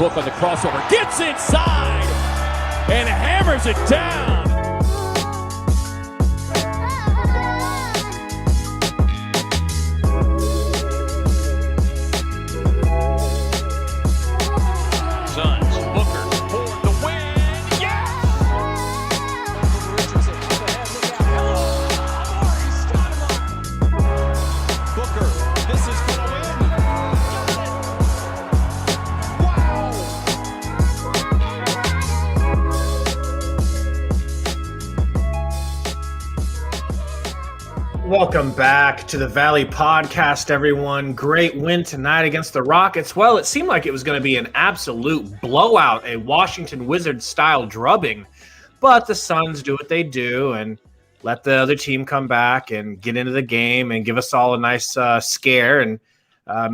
look on the crossover. Gets inside and hammers it down. Suns, Booker for the win. Yes! Booker, this is for the win. Welcome back to the Valley Podcast, everyone. Great win tonight against the Rockets. Well, it seemed like it was going to be an absolute blowout, a Washington Wizards-style drubbing. But the Suns do what they do and let the other team come back and get into the game and give us all a nice scare and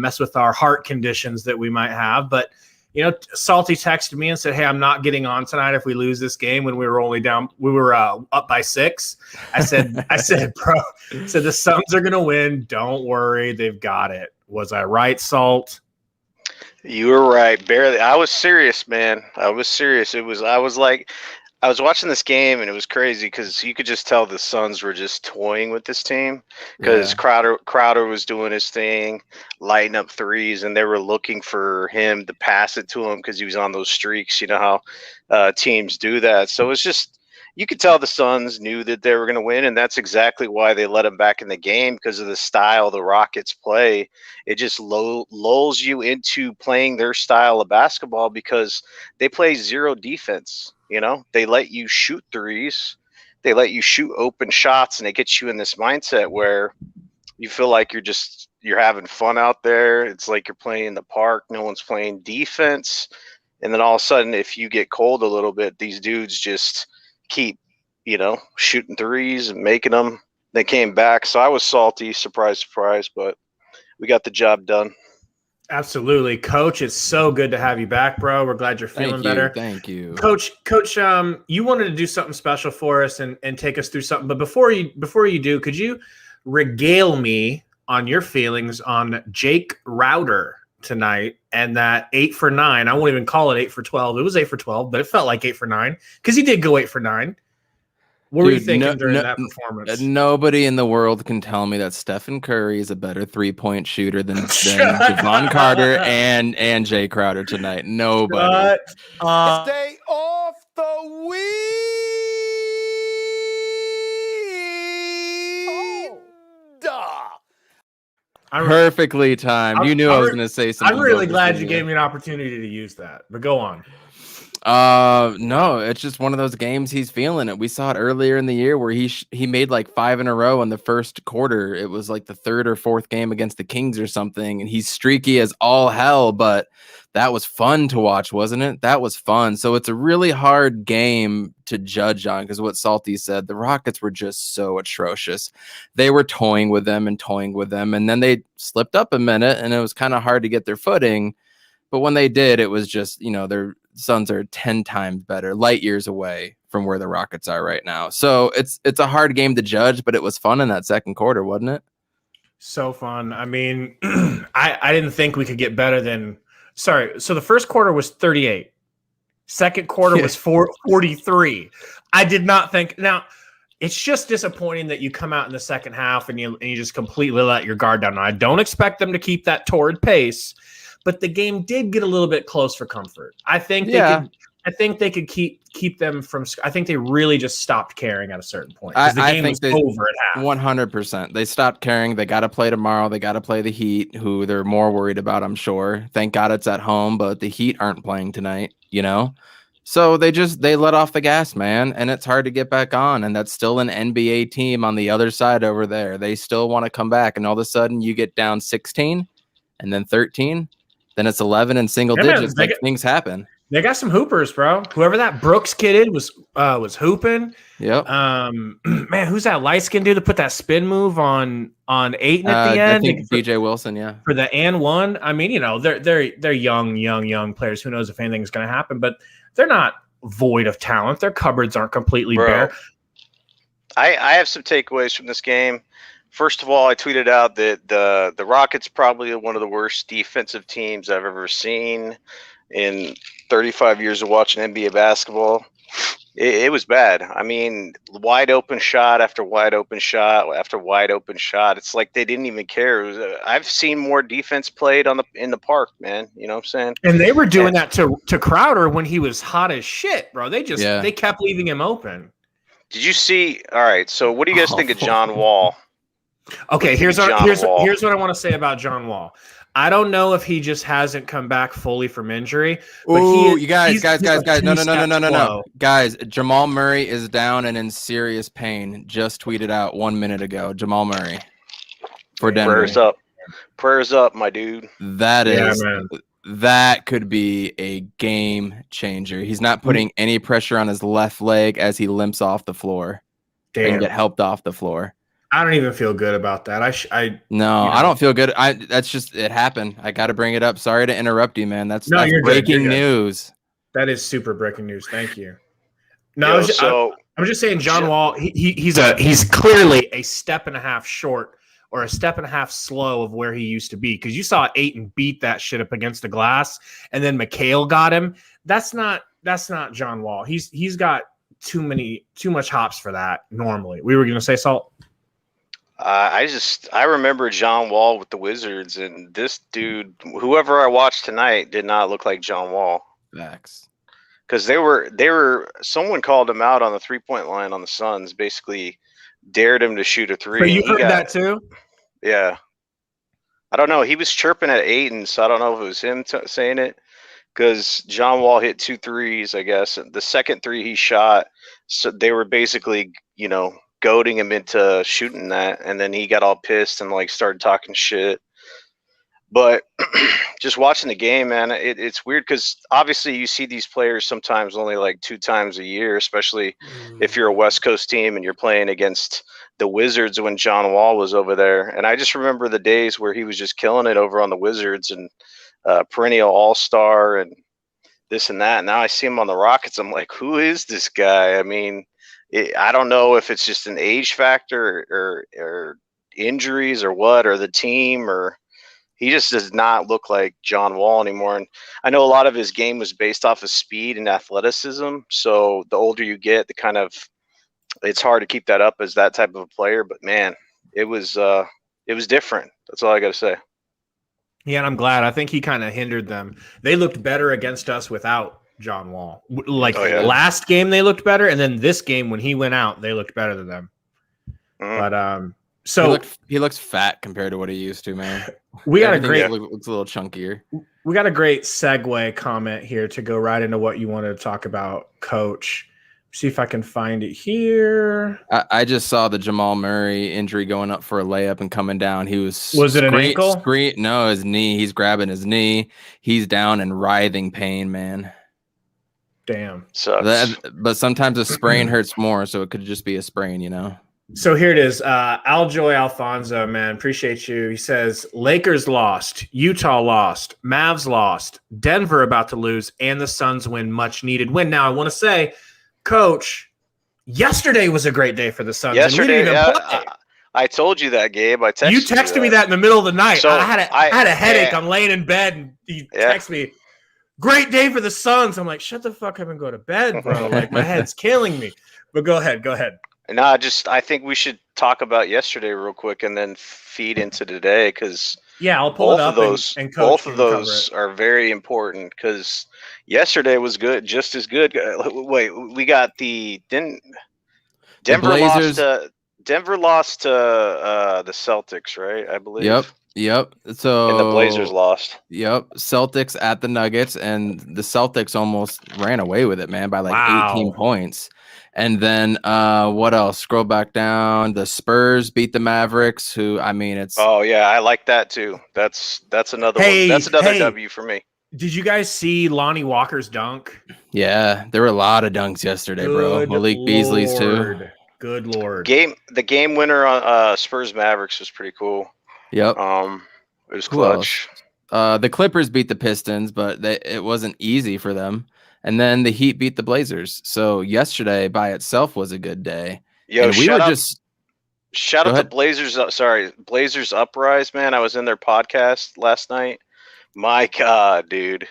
mess with our heart conditions that we might have. But, you know, Salty texted me and said, hey, I'm not getting on tonight if we lose this game when we were only down. We were up by 6. I said, bro, the Suns are going to win. Don't worry. They've got it. Was I right, Salt? You were right. Barely. I was serious, man. I was serious. I was watching this game and it was crazy because you could just tell the Suns were just toying with this team because Crowder was doing his thing, lighting up threes, and they were looking for him to pass it to him because he was on those streaks. You know how teams do that. So it's just, you could tell the Suns knew that they were going to win, and that's exactly why they let him back in the game, because of the style the Rockets play. It just lulls you into playing their style of basketball because they play zero defense. You know, they let you shoot threes, they let you shoot open shots, and it gets you in this mindset where you feel like you're having fun out there. It's like you're playing in the park. No one's playing defense. And then all of a sudden, if you get cold a little bit, these dudes just keep, you know, shooting threes and making them. They came back. So I was salty, surprise, but we got the job done. Absolutely. Coach, it's so good to have you back, bro. We're glad you're feeling better. Thank you. Coach, you wanted to do something special for us and take us through something. But before you do, could you regale me on your feelings on Jake Crowder tonight and that 8 for 9? I won't even call it 8 for 12. It was 8 for 12, but it felt like 8 for 9 because he did go 8 for 9. What were you thinking during that performance? Nobody in the world can tell me that Stephen Curry is a better 3-point shooter than Javon Carter and Jay Crowder tonight. Nobody. Stay off the weed. Perfectly timed. You knew I was going to say something. I'm really glad you gave me an opportunity to use that, but go on. No, it's just one of those games he's feeling it. We saw it earlier in the year where he made like 5 in a row in the first quarter. It was like the 3rd or 4th game against the Kings or something, and he's streaky as all hell, but that was fun to watch, wasn't it? That was fun. So it's a really hard game to judge on because what Salty said, the Rockets were just so atrocious. They were toying with them, and then they slipped up a minute, and it was kind of hard to get their footing. But when they did, it was just, you know, their Suns are 10 times better, light years away from where the Rockets are right now. So it's a hard game to judge, but it was fun in that second quarter, wasn't it? So fun. I mean, I didn't think we could get better than – sorry. So the first quarter was 38. Second quarter was 43. I did not think – now, it's just disappointing that you come out in the second half and you just completely let your guard down. Now, I don't expect them to keep that torrid pace, but the game did get a little bit close for comfort. I think they could keep them from. I think they really just stopped caring at a certain point. The game was over at half. 100%. They stopped caring. They got to play tomorrow. They got to play the Heat, who they're more worried about, I'm sure. Thank God it's at home, but the Heat aren't playing tonight, you know? So they let off the gas, man, and it's hard to get back on. And that's still an NBA team on the other side over there. They still want to come back, and all of a sudden you get down 16 and then 13. Then it's 11 in single digits. Things happen. They got some hoopers, bro. Whoever that Brooks kid was hooping. Yep. Man, who's that light skinned dude that put that spin move on Ayton at the end? I think DJ Wilson, yeah. For the and one. I mean, you know, they're young players. Who knows if anything's going to happen? But they're not void of talent. Their cupboards aren't completely bare. I have some takeaways from this game. First of all, I tweeted out that the Rockets probably one of the worst defensive teams I've ever seen. in 35 years of watching NBA basketball. It was bad. I mean, wide open shot after wide open shot after wide open shot. It's like they didn't even care. I've seen more defense played in the park, man. You know what I'm saying? And they were doing that to Crowder when he was hot as shit, bro. They kept leaving him open. Did you see? All right. So what do you guys think of John Wall? Okay, here's what I want to say about John Wall. I don't know if he just hasn't come back fully from injury. But you guys. No. Guys, Jamal Murray is down and in serious pain. Just tweeted out 1 minute ago. Jamal Murray for Denver. Prayers up, my dude. That could be a game changer. He's not putting any pressure on his left leg as he limps off the floor and get helped off the floor. I don't even feel good about that. I don't feel good. That's just it happened. I got to bring it up. Sorry to interrupt you, man. That's breaking news. That is super breaking news. Thank you. No, I'm just saying, John Wall. He's clearly a step and a half short or a step and a half slow of where he used to be. Because you saw Ayton beat that shit up against the glass, and then Mikhail got him. That's not John Wall. He's got too much hops for that. Normally, we were gonna say Salt. I remember John Wall with the Wizards, and this dude, whoever I watched tonight, did not look like John Wall. Facts. Because someone called him out on the 3-point line on the Suns, basically dared him to shoot a three. But you heard that too? Yeah. I don't know. He was chirping at Ayton, so I don't know if it was him saying it. Because John Wall hit 2 threes, I guess. The second three he shot, so they were basically, goading him into shooting that, and then he got all pissed and started talking shit. But just watching the game, man, it's weird because obviously you see these players sometimes only 2 times a year, especially if you're a West Coast team and you're playing against the Wizards when John Wall was over there. And I just remember the days where he was just killing it over on the Wizards and perennial all-star and this and that. And now I see him on the Rockets. I'm like, who is this guy? I mean, I don't know if it's just an age factor or injuries or what, or the team, or he just does not look like John Wall anymore. And I know a lot of his game was based off of speed and athleticism. So the older you get, it's hard to keep that up as that type of a player. But man, it was different. That's all I got to say. Yeah, and I'm glad. I think he kind of hindered them. They looked better against us without John Wall. Last game they looked better, and then this game when he went out, they looked better than them. But so he looks fat compared to what he used to, man. We got looks a little chunkier. We got a great segue comment here to go right into what you wanted to talk about, Coach. See if I can find it here. I just saw the Jamal Murray injury going up for a layup and coming down. Was it an ankle? No, his knee. He's grabbing his knee. He's down in writhing pain, man. Damn. But sometimes a sprain hurts more, so it could just be a sprain, So here it is. Aljoy Alfonso, man, appreciate you. He says, Lakers lost, Utah lost, Mavs lost, Denver about to lose, and the Suns win, much needed win. Now, I want to say, Coach, yesterday was a great day for the Suns. Yesterday, I told you that, Gabe. I texted you. You texted me that in the middle of the night. So I had a headache. I'm laying in bed, and you text me, great day for the Suns. I'm like, shut the fuck up and go to bed, bro. My head's killing me. But go ahead. No, I think we should talk about yesterday real quick and then feed into today because I'll pull it up. And both of those are very important because yesterday was good, just as good. Wait, we got Denver lost to the Celtics, right? I believe. Yep. So and the Blazers lost. Yep. Celtics at the Nuggets, and the Celtics almost ran away with it, man, by 18 points. And then what else? Scroll back down. The Spurs beat the Mavericks, who it's. Oh yeah, I like that too. That's another one. That's another W for me. Did you guys see Lonnie Walker's dunk? Yeah, there were a lot of dunks yesterday, bro. Malik Beasley's too. Good Lord. The game winner on Spurs Mavericks was pretty cool. Yep. It was clutch. The Clippers beat the Pistons, but it wasn't easy for them. And then the Heat beat the Blazers. So yesterday by itself was a good day. Yo, and shout out to Blazers. Blazers Uprise, man. I was in their podcast last night. My God, dude.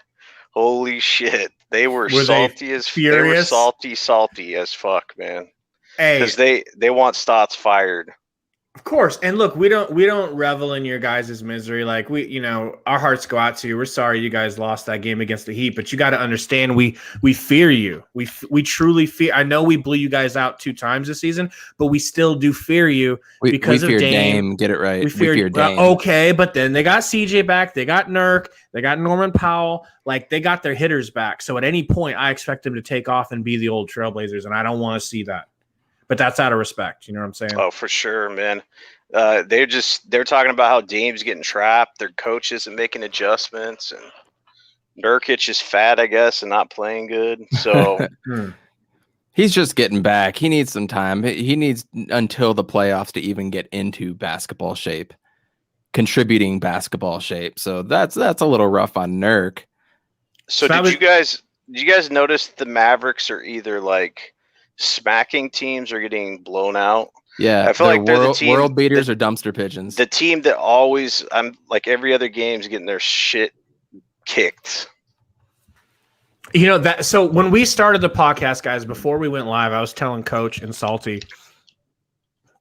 Holy shit. They were Were they furious? salty as fuck, man. Hey, Because they want Stotts fired. of course. And look, we don't revel in your guys' misery. Like our hearts go out to you. We're sorry you guys lost that game against the Heat, but you got to understand we fear you. We truly fear. I know we blew you guys out 2 times this season, but we still do fear you because we fear of Dame. Get it right. We fear Dame. Okay, but then they got CJ back. They got Nurk. They got Norman Powell. Like they got their hitters back. So at any point, I expect them to take off and be the old Trailblazers, and I don't want to see that. But that's out of respect. You know what I'm saying? Oh, for sure, man. They're talking about how Dame's getting trapped. Their coach isn't making adjustments, and Nurkic is fat, I guess, and not playing good. So he's just getting back. He needs some time. He needs until the playoffs to even get into basketball shape, contributing basketball shape. So that's a little rough on Nurk. So did you guys notice the Mavericks are either like smacking teams or getting blown out? Yeah, I feel like they're the team, world beaters or dumpster pigeons. The team that always, I'm like every other game's getting their shit kicked. So when we started the podcast, guys, before we went live, I was telling Coach and Salty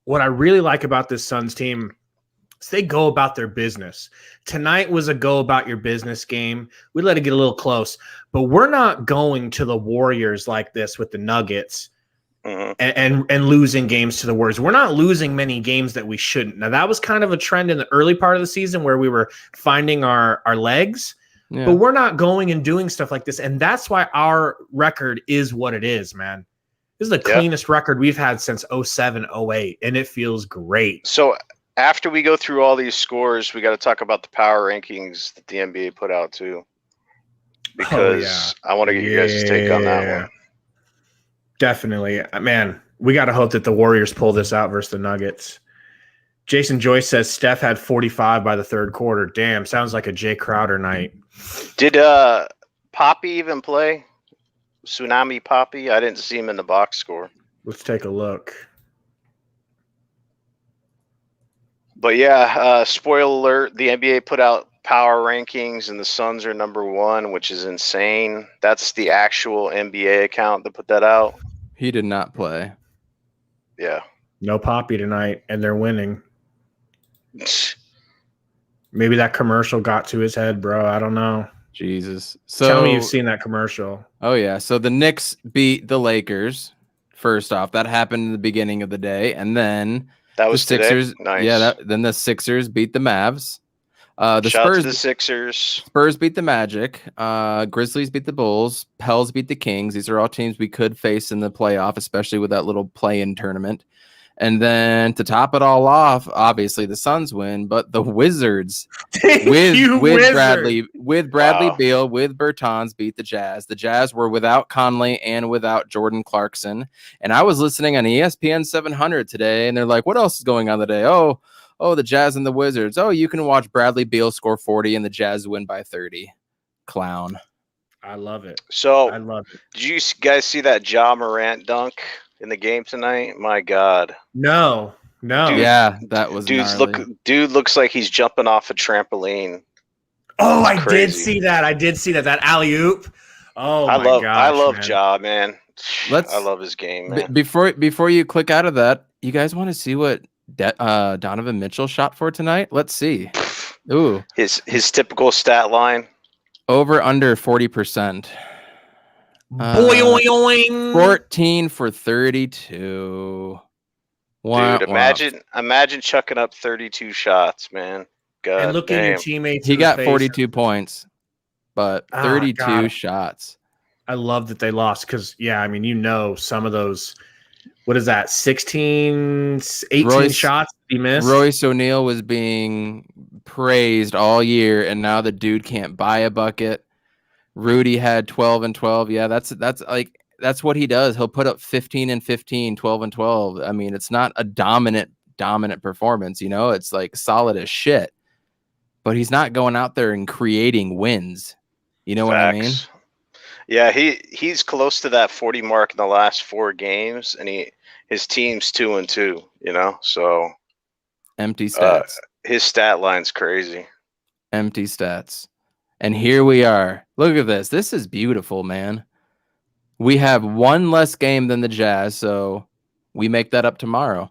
what I really like about this Suns team is they go about their business. Tonight was a go about your business game. We let it get a little close, but we're not going to the Warriors like this with the Nuggets. And losing games to the Warriors. We're not losing many games that we shouldn't. Now, that was kind of a trend in the early part of the season where we were finding our legs, but we're not going and doing stuff like this. And that's why our record is what it is, man. This is the cleanest record we've had since 07, 08, and it feels great. So after we go through all these scores, we got to talk about the power rankings that the NBA put out too, because I want to get you guys' take on that one. Definitely. Man, we got to hope that the Warriors pull this out versus the Nuggets. Jason Joyce says Steph had 45 by the third quarter. Damn, sounds like a Jay Crowder night. Did Poppy even play? Tsunami Poppy? I didn't see him in the box score. Let's take a look. But yeah, spoiler alert, the NBA put out power rankings and the Suns are number 1, which is insane. That's the actual NBA account that put that out. He did not play. Yeah. No Poppy tonight, and they're winning. Maybe that commercial got to his head, bro. I don't know. Jesus. So tell me you've seen that commercial. Oh, yeah. So the Knicks beat the Lakers, first off. That happened in the beginning of the day. And then that was the Sixers. Today? Nice. Yeah, then the Sixers beat the Mavs. Shout out to the Sixers. Spurs beat the Magic. Grizzlies beat the Bulls. Pels beat the Kings. These are all teams we could face in the playoff, especially with that little play-in tournament. And then to top it all off, obviously the Suns win, but the Wizards with Bradley Beal, with Bertans beat the Jazz. The Jazz were without Conley and without Jordan Clarkson. And I was listening on ESPN 700 today, and they're like, "What else is going on today?" Oh, the Jazz and the Wizards. Oh, you can watch Bradley Beal score 40 and the Jazz win by 30. Clown. I love it. I love it. Did you guys see that Ja Morant dunk in the game tonight? My God. No. Dude, yeah, that was dude looks like he's jumping off a trampoline. Oh, I did see that. That alley-oop. Oh, my gosh, I love man. Ja, man. I love his game, man. Before you click out of that, you guys want to see what Donovan Mitchell shot for tonight? Let's see. Ooh, his typical stat line. Over under 40%. 14 for 32. Dude, imagine chucking up 32 shots, man. God and looking damn. at your teammates. He got 42 points, but 32 shots. I love that they lost because, some of those. What is that? 18 shots he missed. Royce O'Neal was being praised all year, and now the dude can't buy a bucket. Rudy had 12 and 12. Yeah, that's what he does. He'll put up 15 and 15, 12 and 12. I mean, it's not a dominant performance, it's like solid as shit. But he's not going out there and creating wins. You know Facts. What I mean? Yeah, he's close to that 40 mark in the last 4 games, and his team's 2-2, so empty stats. His stat line's crazy. Empty stats. And here we are. Look at this. This is beautiful, man. We have one less game than the Jazz, so we make that up tomorrow.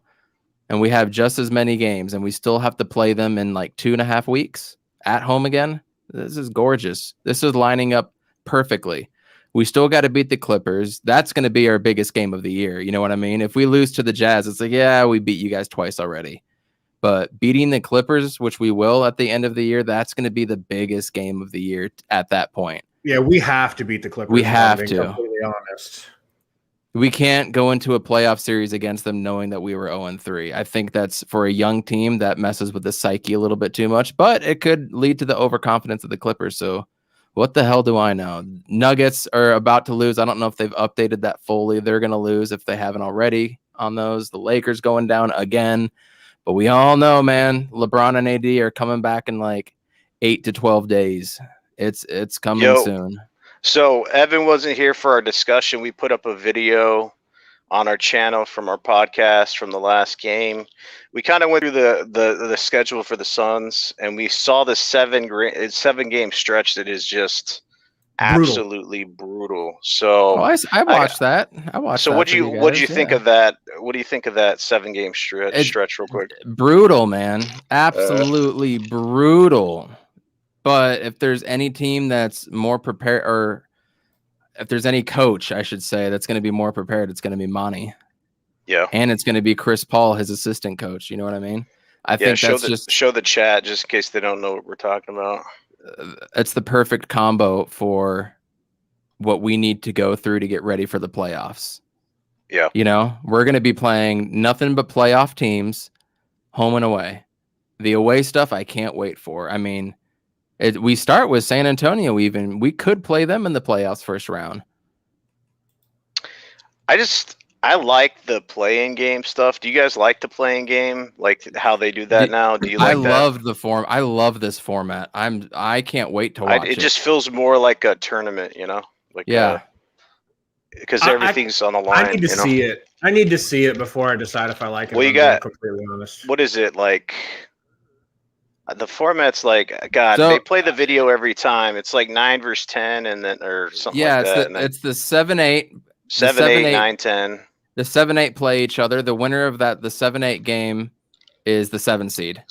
And we have just as many games, and we still have to play them in like 2.5 weeks at home again. This is gorgeous. This is lining up perfectly. We still got to beat the Clippers. That's going to be our biggest game of the year. You know what I mean? If we lose to the Jazz, it's like, yeah, we beat you guys twice already. But beating the Clippers, which we will at the end of the year, that's going to be the biggest game of the year at that point. Yeah, we have to beat the Clippers. We have to. Completely honest. We can't go into a playoff series against them knowing that we were 0-3. I think that's for a young team that messes with the psyche a little bit too much, but it could lead to the overconfidence of the Clippers. So what the hell do I know? Nuggets are about to lose. I don't know if they've updated that fully. They're going to lose if they haven't already on those. The Lakers going down again. But we all know, man, LeBron and AD are coming back in like 8 to 12 days. It's coming soon. So Evan wasn't here for our discussion. We put up a video on our channel from our podcast from the last game. We kind of went through the schedule for the Suns, and we saw the 7-game stretch that is just absolutely brutal. So I watched that. I watched. So what do you think of that? What do you think of that 7-game stretch? Real quick. Brutal, man. Absolutely brutal. But if there's any team that's more prepared, or if there's any coach, I should say, that's going to be more prepared, it's going to be Monty. Yeah. And it's going to be Chris Paul, his assistant coach. You know what I mean? I think that's show the chat just in case they don't know what we're talking about. It's the perfect combo for what we need to go through to get ready for the playoffs. Yeah. You know, we're going to be playing nothing but playoff teams, home and away. The away stuff, I can't wait for. I mean, we start with San Antonio. We could play them in the playoffs first round. I like the play-in game stuff. Do you guys like the play-in game? Like how they do that now? Do you like that? I love this format. I can't wait to watch it. It just feels more like a tournament, you know? Like because everything's on the line. I need to see it. I need to see it before I decide if I like it. Well, you got completely honest. What is it like? The format's like they play the video every time. It's like 9 versus 10, and then or something like that. It's the 7-8, 7-8, 9-10. The 7-8 play each other. The winner of the 7-8 game is the 7 seed.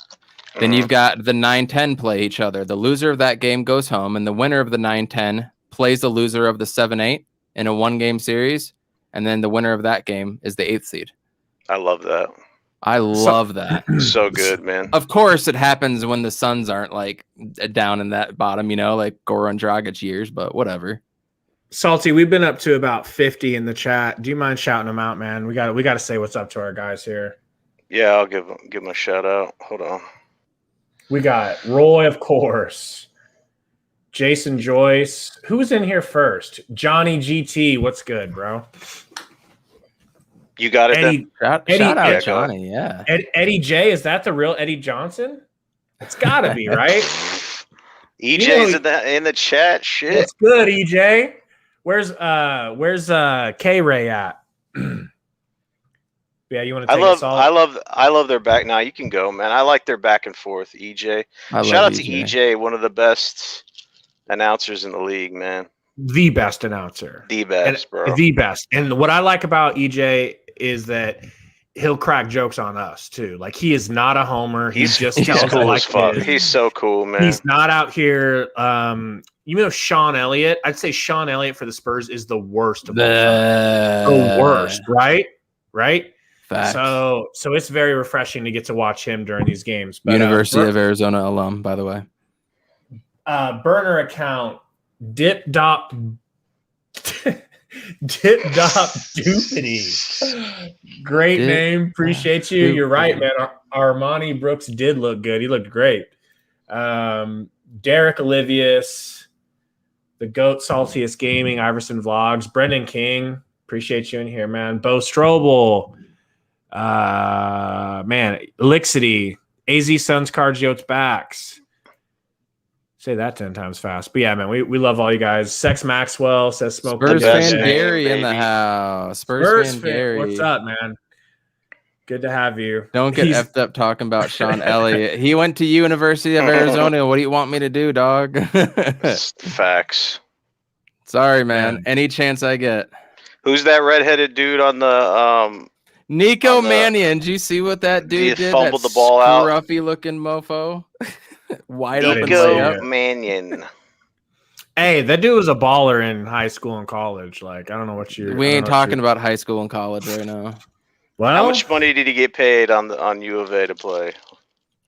Then you've got the 9-10 play each other. The loser of that game goes home, and the winner of the 9-10 plays the loser of the 7-8 in a 1-game series, and then the winner of that game is the 8th seed. I love that. I love that. So good, man. Of course, it happens when the Suns aren't like down in that bottom, you know, like Goran Dragic years, but whatever. Salty, we've been up to about 50 in the chat. Do you mind shouting them out, man? We got to say what's up to our guys here. Yeah, I'll give them a shout out. Hold on. We got Roy, of course. Jason Joyce. Who's in here first? Johnny GT. What's good, bro? You got it. Eddie, shout out Johnny. Yeah. Eddie J. Is that the real Eddie Johnson? It's got to be, right? EJ's in the chat. Shit. It's good, EJ. Where's K Ray at? Yeah, you want to take us all? I love their back. Now you can go, man. I like their back and forth. EJ. Shout out to EJ, one of the best announcers in the league, man. The best announcer. The best, bro. The best. And what I like about EJ is that he'll crack jokes on us too. Like he is not a homer. He's just tells cool like as fuck. He's so cool, man. He's not out here. You know Sean Elliott. I'd say Sean Elliott for the Spurs is the worst of all time. The worst, right? Right. Facts. So it's very refreshing to get to watch him during these games. But, University of Arizona alum, by the way. Burner account Dip-Dop Doopity. Great name. Appreciate you. You're right, man. Armani Brooks did look good. He looked great. Derek Olivius, the GOAT Saltiest Gaming, Iverson Vlogs, Brendan King. Appreciate you in here, man. Bo Strobel. Man, Elixity. AZ Suns Cards Yotes Backs. Say that 10 times fast. But yeah, man, we love all you guys. Sex Maxwell says smoke. Spurs fan Gary in the house. Spurs fan Gary. What's up, man? Good to have you. Don't get effed up talking about Sean Elliott. He went to University of Arizona. What do you want me to do, dog? Facts. Sorry, man. Any chance I get. Who's that redheaded dude on the Nico Mannion? Did you see what that dude did? Fumbled the ball out. Scruffy looking mofo. Wide open Nico Mannion. Hey, that dude was a baller in high school and college. Like, I don't know what you're. We ain't talking about high school and college right now. Well, how much money did he get paid on U of A to play?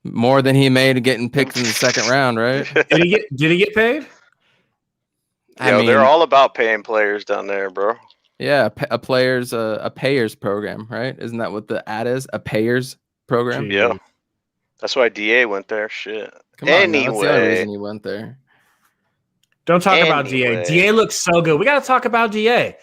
More than he made getting picked in the second round, right? Did he get paid? I mean, they're all about paying players down there, bro. Yeah, a payers program, right? Isn't that what the ad is? A payers program? Yeah. That's why DA went there. Shit. Come on, anyway. That's the only reason he went there. Don't talk about DA. DA looks so good. We got to talk about DA.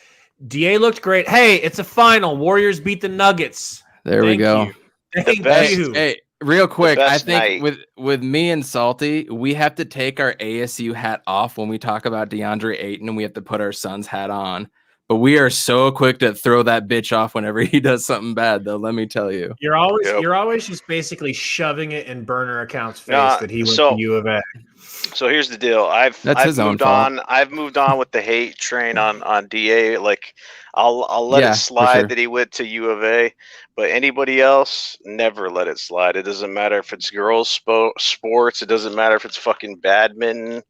DA looked great. Hey, it's a final. Warriors beat the Nuggets. There we go. Thank you. Hey, real quick, I think with me and Salty, we have to take our ASU hat off when we talk about DeAndre Ayton, and we have to put our Suns hat on. But we are so quick to throw that bitch off whenever he does something bad, though. Let me tell you, you're always just basically shoving it in burner account's face that he went to U of A. So here's the deal. I've moved on with the hate train on DA. Like I'll let it slide that he went to U of A, but anybody else, never let it slide. It doesn't matter if it's girls sports. It doesn't matter if it's fucking badminton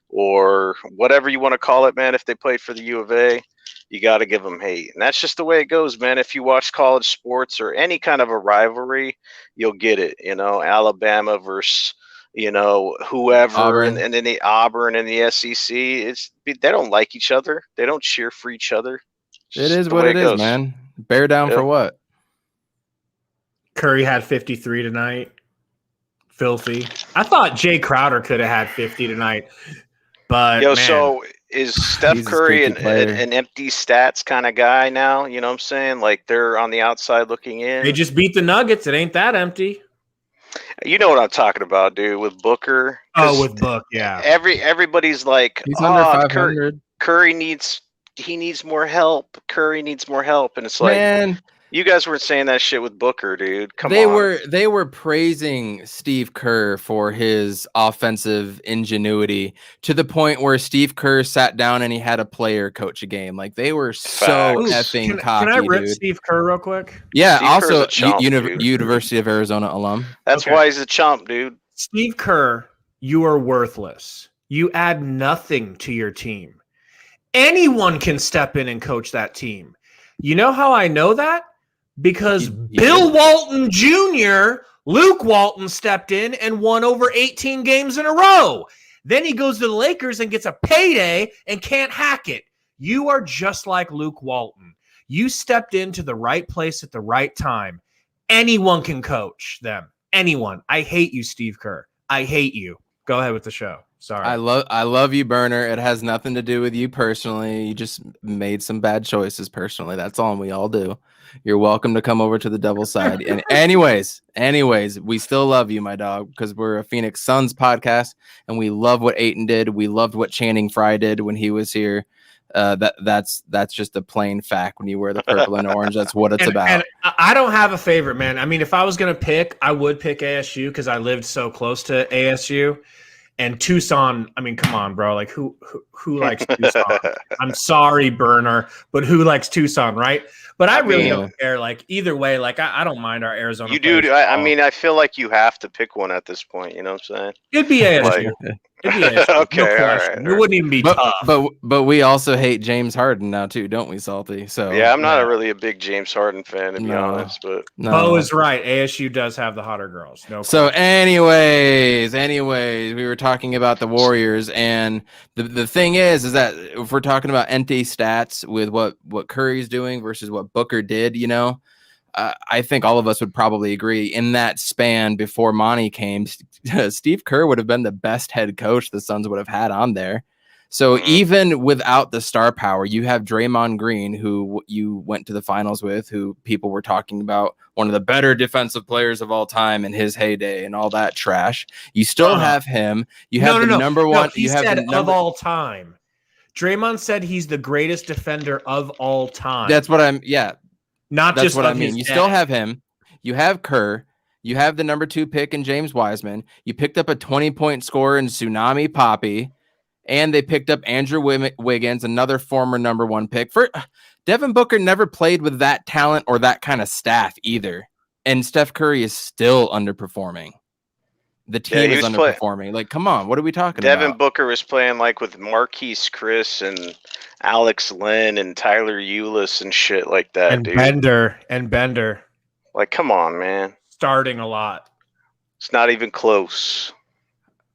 or whatever you want to call it, man. If they played for the U of A, you got to give them hate. And that's just the way it goes, man. If you watch college sports or any kind of a rivalry, you'll get it. You know, Alabama versus, you know, whoever, and then the Auburn and the SEC. They don't like each other. They don't cheer for each other. It is what it is, man. Bear down for what? Curry had 53 tonight. Filthy. I thought Jay Crowder could have had 50 tonight. But so is Steph Curry an empty stats kind of guy now? You know what I'm saying? Like they're on the outside looking in. They just beat the Nuggets. It ain't that empty. You know what I'm talking about, dude, with Booker. Oh, with Book, yeah. Everybody's like, he's under 500. Curry needs more help. Curry needs more help. And it's like, man, you guys weren't saying that shit with Booker, dude. They were praising Steve Kerr for his offensive ingenuity to the point where Steve Kerr sat down and he had a player coach a game. Like they were so effing cocky. Can I rip dude. Steve Kerr real quick? Yeah, Steve also chump, University of Arizona alum. That's why he's a chump, dude. Steve Kerr, you are worthless. You add nothing to your team. Anyone can step in and coach that team. You know how I know that? Because Bill Walton Jr., Luke Walton stepped in and won over 18 games in a row. Then he goes to the Lakers and gets a payday and can't hack it. You are just like Luke Walton. You stepped into the right place at the right time. Anyone can coach them. Anyone. I hate you, Steve Kerr. I hate you. Go ahead with the show. Sorry. I love you, Burner. It has nothing to do with you personally. You just made some bad choices personally. That's all, and we all do. You're welcome to come over to the devil's side. And anyways, we still love you, my dog, because we're a Phoenix Suns podcast, and we love what Ayton did. We loved what Channing Frye did when he was here. That's just a plain fact. When you wear the purple and orange, that's what it's about. And I don't have a favorite, man. I mean, if I was gonna pick, I would pick ASU because I lived so close to ASU. And Tucson, I mean, come on, bro. Like, who likes Tucson? I'm sorry, Burner, but who likes Tucson, right? But I really don't care. Like, either way, like, I don't mind our Arizona. You do. I mean, I feel like you have to pick one at this point. You know what I'm saying? It'd be ASU. Okay, no all question. It wouldn't even be tough. But we also hate James Harden now too, don't we, Salty? So yeah, I'm not really a big James Harden fan, to be honest. But Bo is right. ASU does have the hotter girls. No. So, anyways, we were talking about the Warriors, and the thing is that if we're talking about empty stats with what Curry's doing versus what Booker did, you know. I think all of us would probably agree in that span before Monty came, Steve Kerr would have been the best head coach the Suns would have had on there. So even without the star power, you have Draymond Green, who you went to the finals with, who people were talking about, one of the better defensive players of all time in his heyday and all that trash. You still have him. You have number one. He said of all time. Draymond said he's the greatest defender of all time. That's what I'm. Yeah. Not That's just what I mean. You still have him. You have Kerr. You have the number 2 pick in James Wiseman. You picked up a 20-point scorer in Tsunami Poppy. And they picked up Andrew Wiggins, another former number 1 pick. Devin Booker never played with that talent or that kind of staff either. And Steph Curry is still underperforming. The team is underperforming. Like, come on, what are we talking about? Devin Booker was playing like with Marquise Chris and Alex Len and Tyler Ulis and shit like that, and dude. Bender. Like, come on, man. Starting a lot. It's not even close.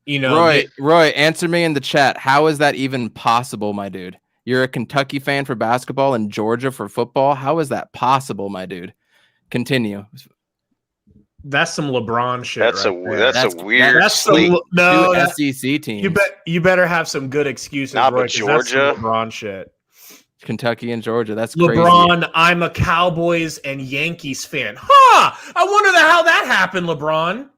You know, Roy, answer me in the chat. How is that even possible, my dude? You're a Kentucky fan for basketball and Georgia for football. How is that possible, my dude? Continue. That's some LeBron shit. That's right a weird sleep. No, SEC teams. You better have some good excuses. Nah, Roy, but Georgia, that's some LeBron shit. Kentucky and Georgia. That's LeBron, crazy. I'm a Cowboys and Yankees fan. I wonder how that happened, LeBron.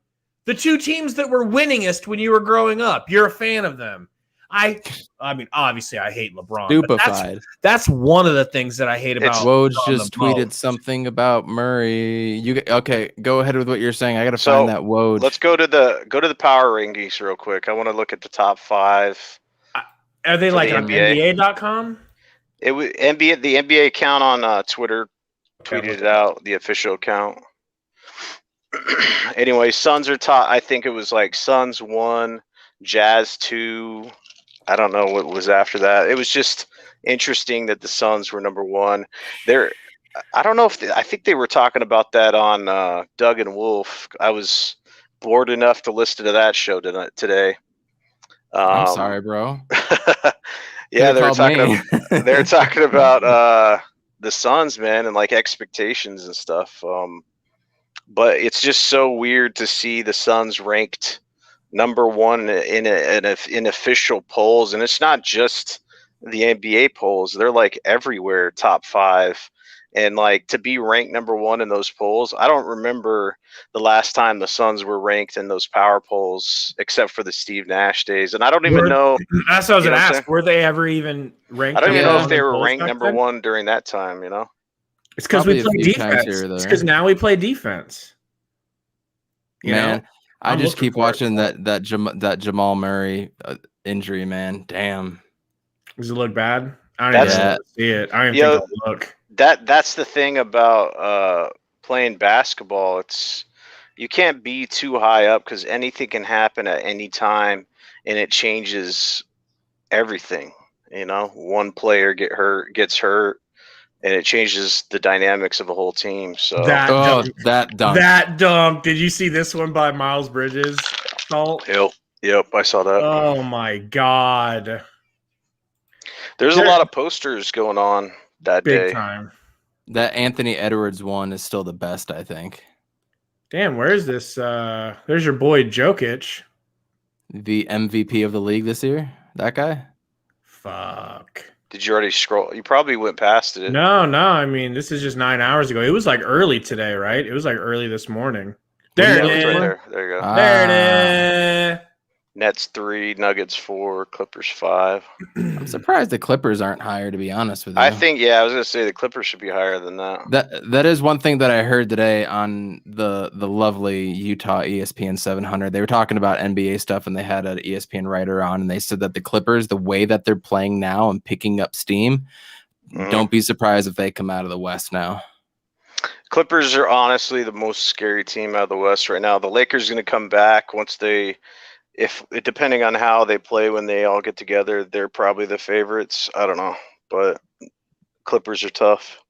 The 2 teams that were winningest when you were growing up. You're a fan of them. I mean, obviously, I hate LeBron. Stupefied. That's one of the things that I hate about. Woj just tweeted something about Murray. Okay, go ahead with what you're saying. I got to find that Woj. Let's go to the power rankings real quick. I want to look at the top 5. Are they like on NBA.com? It was NBA. The NBA account on Twitter tweeted it out. The official account. Anyway, Suns are top. I think it was like Suns 1, Jazz 2. I don't know what was after that. It was just interesting that the Suns were number 1. I don't know if I think they were talking about that on Doug and Wolf. I was bored enough to listen to that show today. I'm sorry, bro. Yeah, they were talking about the Suns, man, and like expectations and stuff. But it's just so weird to see the Suns ranked number 1 in official polls, and it's not just the NBA polls; they're like everywhere, top 5, and like to be ranked number 1 in those polls. I don't remember the last time the Suns were ranked in those power polls, except for the Steve Nash days, and I don't even know. That's what I was going to ask. Were they ever even ranked? I don't even know if they were ranked number 1 during that time. You know. It's because we play defense. It's because now we play defense. Man, I just keep watching that Jamal Murray injury, man. Damn. Does it look bad? I don't even see it. I don't even think it'll look. That's the thing about playing basketball. You can't be too high up because anything can happen at any time, and it changes everything. You know, one player gets hurt. And it changes the dynamics of the whole team. So that dunk. Did you see this one by Miles Bridges? Salt? Yep, I saw that. Oh my God. There's a lot of posters going on that day. Big time. That Anthony Edwards one is still the best, I think. Damn, where is this? There's your boy Jokic. The MVP of the league this year? That guy? Fuck. Did you already scroll? You probably went past it. No. I mean, this is just 9 hours ago. It was like early today, right? It was like early this morning. There it is. Right there. There you go. There it is. Nets 3, Nuggets 4, Clippers 5. I'm surprised the Clippers aren't higher, to be honest with you. I think, I was going to say the Clippers should be higher than that. That is one thing that I heard today on the lovely Utah ESPN 700. They were talking about NBA stuff, and they had an ESPN writer on, and they said that the Clippers, the way that they're playing now and picking up steam, don't be surprised if they come out of the West now. Clippers are honestly the most scary team out of the West right now. The Lakers are going to come back once depending on how they play when they all get together, they're probably the favorites. I don't know, but Clippers are tough.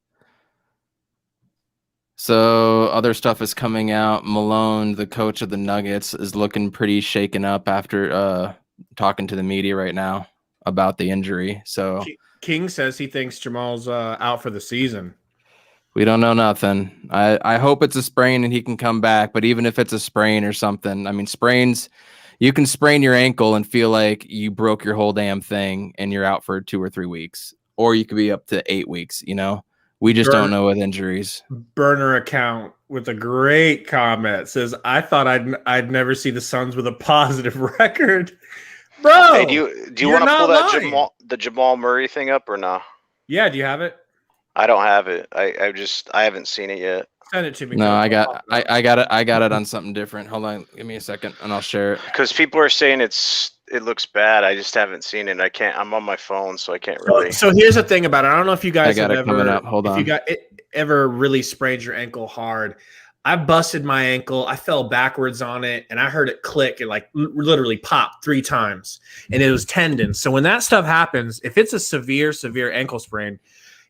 So other stuff is coming out. Malone, the coach of the Nuggets, is looking pretty shaken up after talking to the media right now about the injury. So King says he thinks Jamal's out for the season. We don't know nothing. I hope it's a sprain and he can come back, but even if it's a sprain or something, I mean, sprains, you can sprain your ankle and feel like you broke your whole damn thing and you're out for 2 or 3 weeks, or you could be up to 8 weeks. You know, we just don't know with injuries. Burner account with a great comment says, "I thought I'd never see the Suns with a positive record, bro." Hey, do you want to pull that the Jamal Murray thing up or no? Yeah, do you have it? I don't have it. I haven't seen it yet. Send it to me. No, Coach. I got it on something different. Hold on, give me a second, and I'll share it. Because people are saying it looks bad. I just haven't seen it. I'm on my phone, so I can't really. So here's the thing about it. I don't know if you guys got have it coming up. Hold on. If you ever really sprained your ankle hard. I busted my ankle. I fell backwards on it, and I heard it click and like literally pop 3 times, and it was tendons. So when that stuff happens, if it's a severe ankle sprain,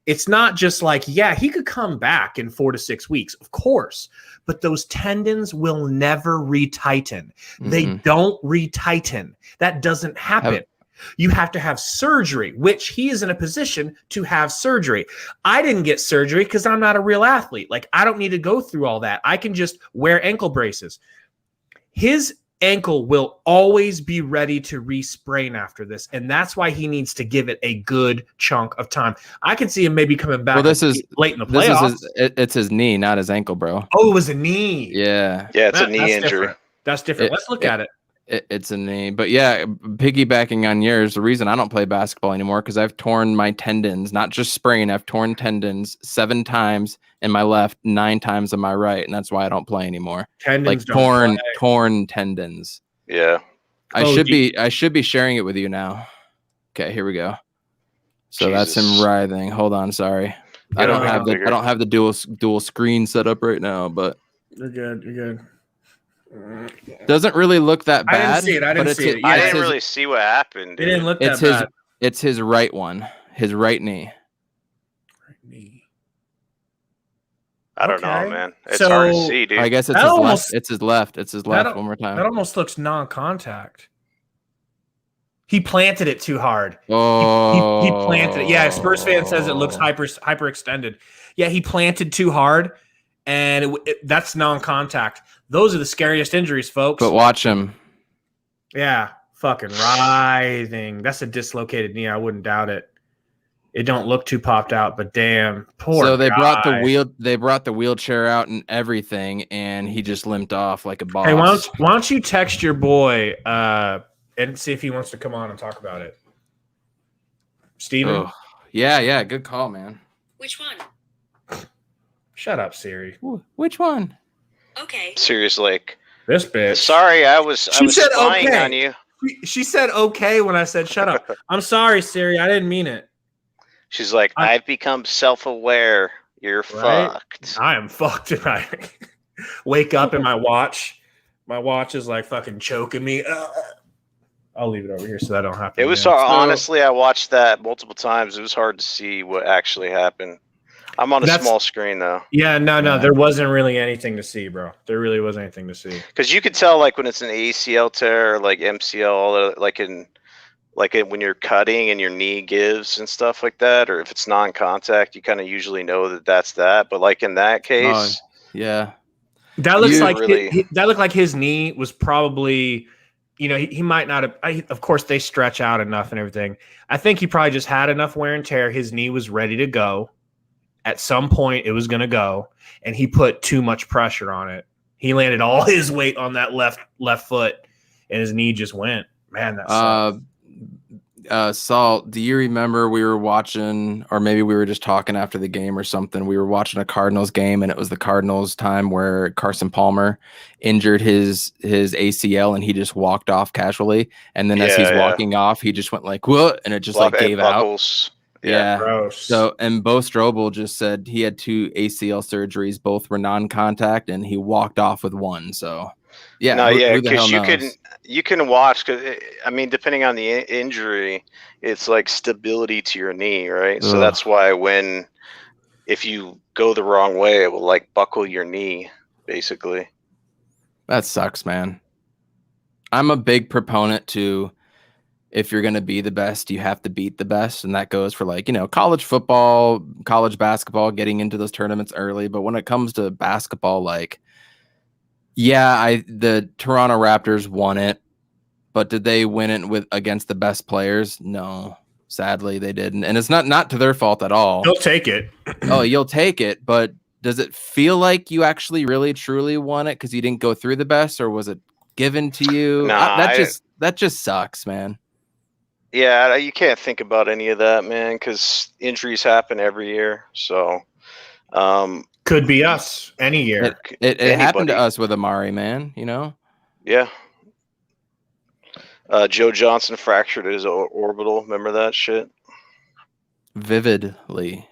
it's not just like, yeah, he could come back in 4 to 6 weeks, of course, but those tendons will never retighten. They don't retighten. That doesn't happen. You have to have surgery, which he is in a position to have surgery. I didn't get surgery because I'm not a real athlete. Like, I don't need to go through all that. I can just wear ankle braces. His ankle will always be ready to re-sprain after this, and that's why he needs to give it a good chunk of time. I can see him maybe coming back. Well, this is late in the playoffs. It's his knee, not his ankle, bro. Oh, it was a knee. Yeah, it's a knee injury. Different. That's different. Let's look at it. It's a knee, but yeah, piggybacking on yours, the reason I don't play basketball anymore because I've torn my tendons, not just sprain. I've torn tendons 7 times in my left, 9 times in my right, and that's why I don't play anymore. Tendons like torn tendons. Yeah, I should be sharing it with you now. Okay, here we go. So Jesus. That's him writhing. Hold on, sorry. I don't have the dual screen set up right now, but you're good. You're good. Doesn't really look that bad. I didn't see it. I didn't really see what happened. It didn't look that bad. It's his right one, his right knee. I don't know, man. It's hard to see, dude. I guess it's his left. It's his left. It's his left. One more time. That almost looks non-contact. He planted it too hard. Oh, he planted it. Yeah, Spurs fan says it looks hyperextended. Yeah, he planted too hard, and that's non-contact. Those are the scariest injuries, folks. But watch him. Yeah, fucking writhing. That's a dislocated knee. I wouldn't doubt it. It don't look too popped out, but damn, poor. So they guy. brought the wheelchair out and everything, and he just limped off like a boss. Hey, why don't you text your boy and see if he wants to come on and talk about it? Steven? Oh, yeah, good call, man. Which one? Shut up, Siri. Which one? Okay. Seriously. This bitch. Sorry, I was spying on you. She said okay when I said shut up. I'm sorry, Siri. I didn't mean it. She's like, I've become self-aware. You're fucked. I am fucked. I wake up and my watch is like fucking choking me. I'll leave it over here so I don't have to. It was honestly, I watched that multiple times. It was hard to see what actually happened. I'm on a small screen though. Yeah, no, there wasn't really anything to see, bro. There really wasn't anything to see. Because you could tell, like when it's an ACL tear, like MCL, when you're cutting and your knee gives and stuff like that, or if it's non-contact, you kind of usually know that that's that. But like in that case, yeah, that looks like that looked like his knee was probably, he might not have. Of course, they stretch out enough and everything. I think he probably just had enough wear and tear. His knee was ready to go. At some point, it was going to go, and he put too much pressure on it. He landed all his weight on that left foot, and his knee just went. Man, that sucks. Salt, do you remember we were watching, or maybe we were just talking after the game or something? We were watching a Cardinals game, and it was the Cardinals time where Carson Palmer injured his ACL, and he just walked off casually. And then as he's walking off, he just went like, "What?" And it just gave out. Yeah. Gross. So, and Bo Strobel just said he had 2 ACL surgeries. Both were non-contact, and he walked off with one. So, yeah. No, yeah, because you can watch. Because I mean, depending on the injury, it's like stability to your knee, right? So that's why if you go the wrong way, it will like buckle your knee, basically. That sucks, man. I'm a big proponent to, if you're going to be the best, you have to beat the best. And that goes for college football, college basketball, getting into those tournaments early. But when it comes to basketball, the Toronto Raptors won it, but did they win it against the best players? No, sadly they didn't. And it's not to their fault at all. You'll take it. Oh, you'll take it. But does it feel like you actually really truly won it because you didn't go through the best, or was it given to you? That just sucks, man. Yeah, you can't think about any of that, man, because injuries happen every year. So, Could be us any year. It happened to Anybody. us with Amari, man. You know, Yeah. Joe Johnson fractured his orbital. Remember that shit? vividly.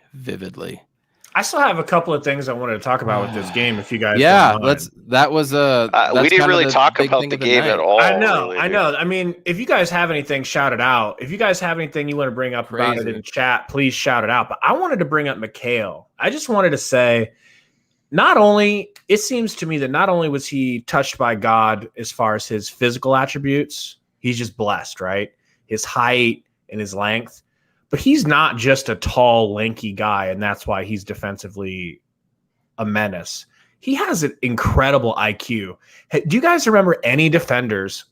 I still have a couple of things I wanted to talk about with this game, if you guys Yeah, don't mind. that was that's we didn't kind of really the talk big about thing the of game at night. all. I know, really, I dude. know. I mean, if you guys have anything, shout it out. If you guys have anything you want to bring up about it Crazy. in chat, please shout it out. But I wanted to bring up Mikhail. I just wanted to say, not only, it seems to me that not only was he touched by God as far as his physical attributes, he's just blessed, right? His height and his length. But he's not just a tall, lanky guy, and that's why he's defensively a menace. He has an incredible IQ. Do you guys remember any defenders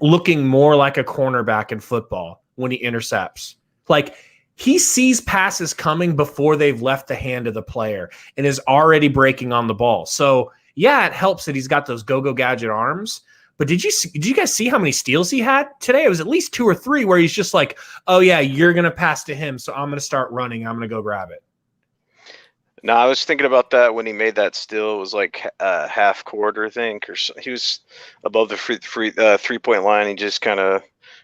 looking more like a cornerback in football when he intercepts? Like, he sees passes coming before they've left the hand of the player and is already breaking on the ball. So, yeah, it helps that he's got those go-go gadget arms. But did you guys see how many steals he had today? It was at least 2 or 3 where he's just like, oh, yeah, you're going to pass to him, so I'm going to start running. I'm going to go grab it. No, I was thinking about that when he made that steal. It was like a half court, I think, or he was above the 3-point line. He just kind of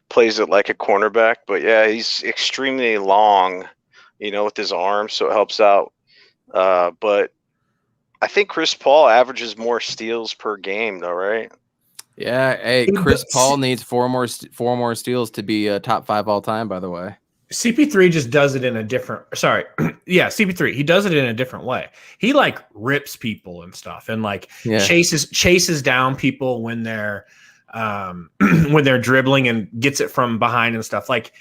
plays it like a cornerback. But yeah, he's extremely long, with his arms, so it helps out. But I think Chris Paul averages more steals per game, though, right? Yeah, hey, Chris Paul needs 4 more steals to be top 5 all time. By the way, CP3 just does it in a different. Sorry, yeah, CP3. He does it in a different way. He like rips people and stuff, and like chases down people when they're when they're dribbling and gets it from behind and stuff. Like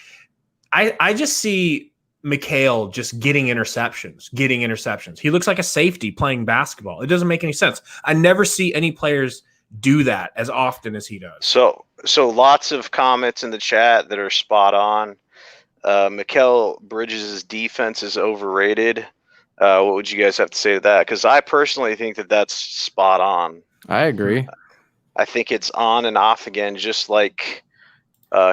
I just see Mikhail just getting interceptions. He looks like a safety playing basketball. It doesn't make any sense. I never see any players do that as often as he does. So lots of comments in the chat that are spot on. Mikhail Bridges' defense is overrated. What would you guys have to say to that? Because I personally think that that's spot on. I agree. I think it's on and off again, just like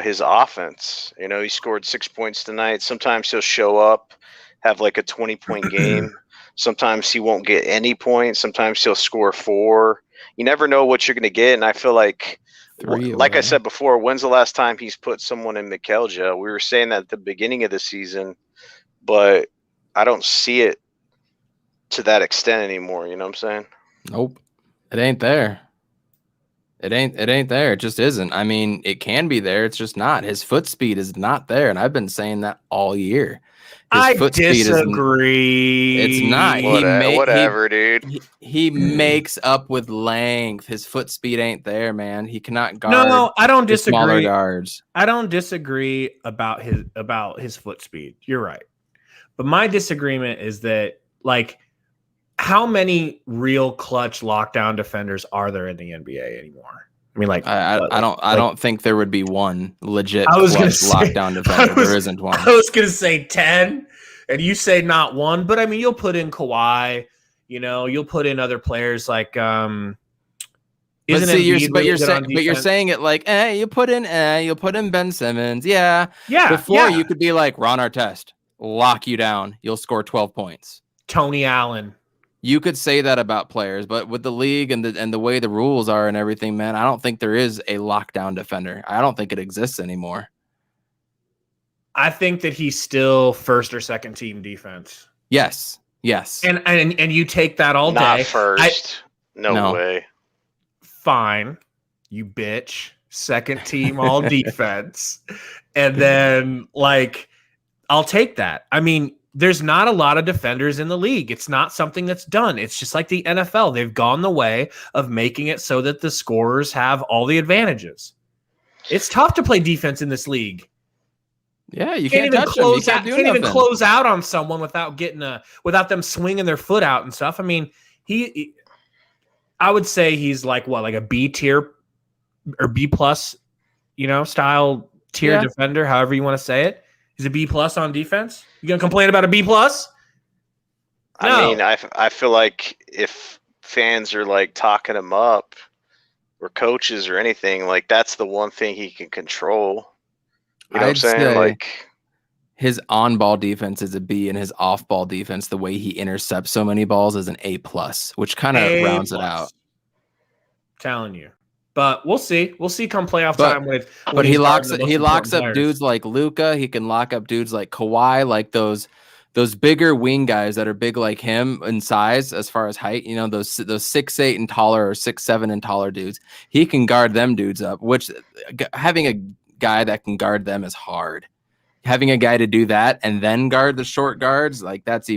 his offense. He scored 6 points tonight. Sometimes he'll show up, have like a 20-point game. Sometimes he won't get any points. Sometimes he'll score 4. You never know what you're going to get, and I feel like, I said before, when's the last time he's put someone in Mikhail jail? We were saying that at the beginning of the season, but I don't see it to that extent anymore. You know what I'm saying? Nope, it ain't there. It ain't there. It just isn't. I mean, it can be there. It's just not. His foot speed is not there, and I've been saying that all year. I disagree. It's not. Whatever, dude. He makes up with length. His foot speed ain't there, man. He cannot guard. No, I don't disagree. Smaller guards. I don't disagree about his foot speed. You're right. But my disagreement is that, like, how many real clutch lockdown defenders are there in the NBA anymore? I mean, like, I don't think there would be one legit lockdown defender. There isn't one. I was gonna say 10, and you say not one, but I mean, you'll put in Kawhi. You'll put in other players like. You're saying it like, you'll put in Ben Simmons, yeah. Before you could be like Ron Artest, lock you down, you'll score 12 points. Tony Allen. You could say that about players, but with the league and the way the rules are and everything, man, I don't think there is a lockdown defender. I don't think it exists anymore. I think that he's still first or second team defense. Yes. And you take that all day. Not first. No way. Fine, you bitch. Second team all defense. And then, like, I'll take that. I mean, there's not a lot of defenders in the league. It's not something that's done. It's just like the NFL. They've gone the way of making it so that the scorers have all the advantages. It's tough to play defense in this league. Yeah, you can't even close out. Can't even close out on someone without them swinging their foot out and stuff. I mean, I would say he's like a B tier or B plus, style tier defender, however you want to say it. He's a B plus on defense. You gonna complain about a B plus? No. I mean, I feel like if fans are like talking him up, or coaches or anything, like that's the one thing he can control. You know what I'm saying? Like, His on-ball defense is a B, and his off-ball defense, the way he intercepts so many balls, is an A+, which kind of rounds it out. Telling you. But we'll see. We'll see come playoff But- time with. But he locks up players. dudes like Luka. He can lock up dudes like Kawhi, like those bigger wing guys that are big like him in size as far as height. You know, those 6'8" and taller or 6'7" and taller dudes. He can guard them dudes up, which having a guy that can guard them is hard. Having a guy to do that and then guard the short guards, like that's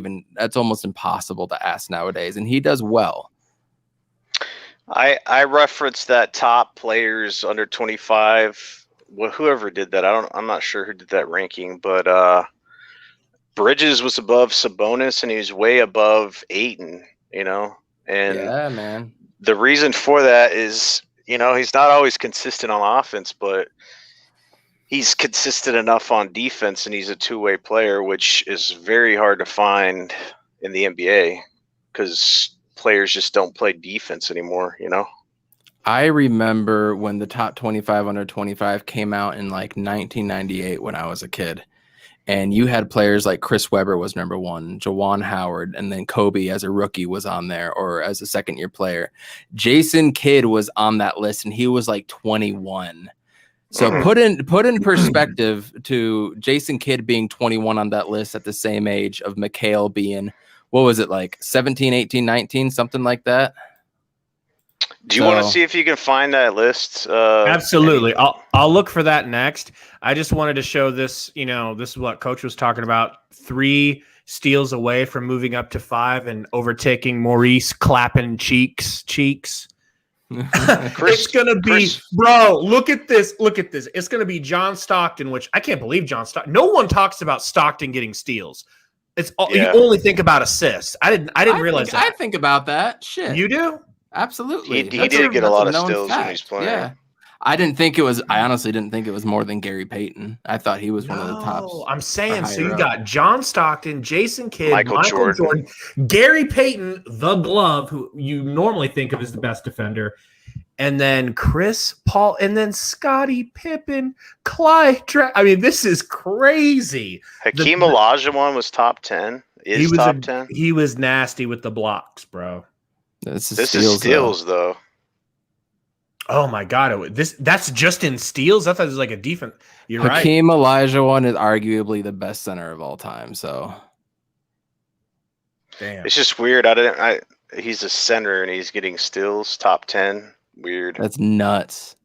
almost impossible to ask nowadays. And he does well. I referenced that top players under 25. Well, whoever did that, I'm not sure who did that ranking, but Bridges was above Sabonis and he was way above Ayton, you know. And yeah, man. The reason for that is, you know, he's not always consistent on offense, but he's consistent enough on defense, and he's a two-way player, which is very hard to find in the NBA because players just don't play defense anymore, you know? I remember when the top 25 under 25 came out in like 1998 when I was a kid. And you had players like Chris Webber was number 1, Jawan Howard, and then Kobe as a rookie was on there, or as a second-year player. Jason Kidd was on that list, and he was like 21. So put in perspective to Jason Kidd being 21 on that list at the same age of Mikhail being, what was it, like 17, 18, 19, something like that? Do you want to see if you can find that list? Absolutely. I'll look for that next. I just wanted to show this, you know, this is what Coach was talking about. 3 steals away from moving up to 5 and overtaking Maurice clapping cheeks. It's gonna be, bro. Look at this. It's gonna be John Stockton, which I can't believe John Stockton. No one talks about Stockton getting steals. It's you only think about assists. I didn't realize that. I think about that. Shit, you do? Absolutely. He did get a lot of steals when he's playing. Yeah. I honestly didn't think it was more than Gary Payton. I thought he was one of the tops. I'm saying, so you got John Stockton, Jason Kidd, Michael Jordan, Gary Payton, the glove, who you normally think of as the best defender, and then Chris Paul, and then Scottie Pippen, Clyde. I mean, this is crazy. Hakeem Olajuwon was top 10. He was top 10. He was nasty with the blocks, bro. This is steals though. Oh my god! That's just in steals. I thought it was like a defense. You're right. Hakeem Olajuwon is arguably the best center of all time. So, damn, it's just weird. He's a center and he's getting steals top 10. Weird. That's nuts.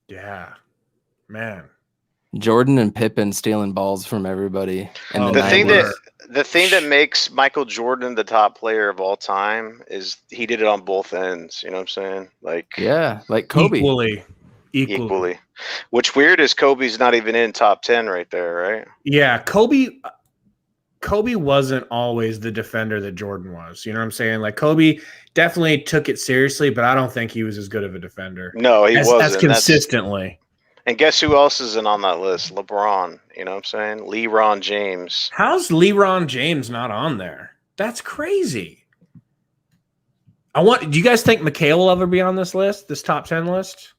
Yeah, man. Jordan and Pippen stealing balls from everybody. And the thing that makes Michael Jordan the top player of all time is he did it on both ends. You know what I'm saying? Like, yeah, like Kobe. Equally. Which weird is Kobe's not even in top 10 right there, right? Yeah, Kobe wasn't always the defender that Jordan was. You know what I'm saying? Like Kobe definitely took it seriously, but I don't think he was as good of a defender. No, he wasn't. As consistently. And guess who else isn't on that list? LeBron. You know what I'm saying? LeBron James. How's LeBron James not on there? That's crazy. Do you guys think Mikhail will ever be on this list? This top 10 list?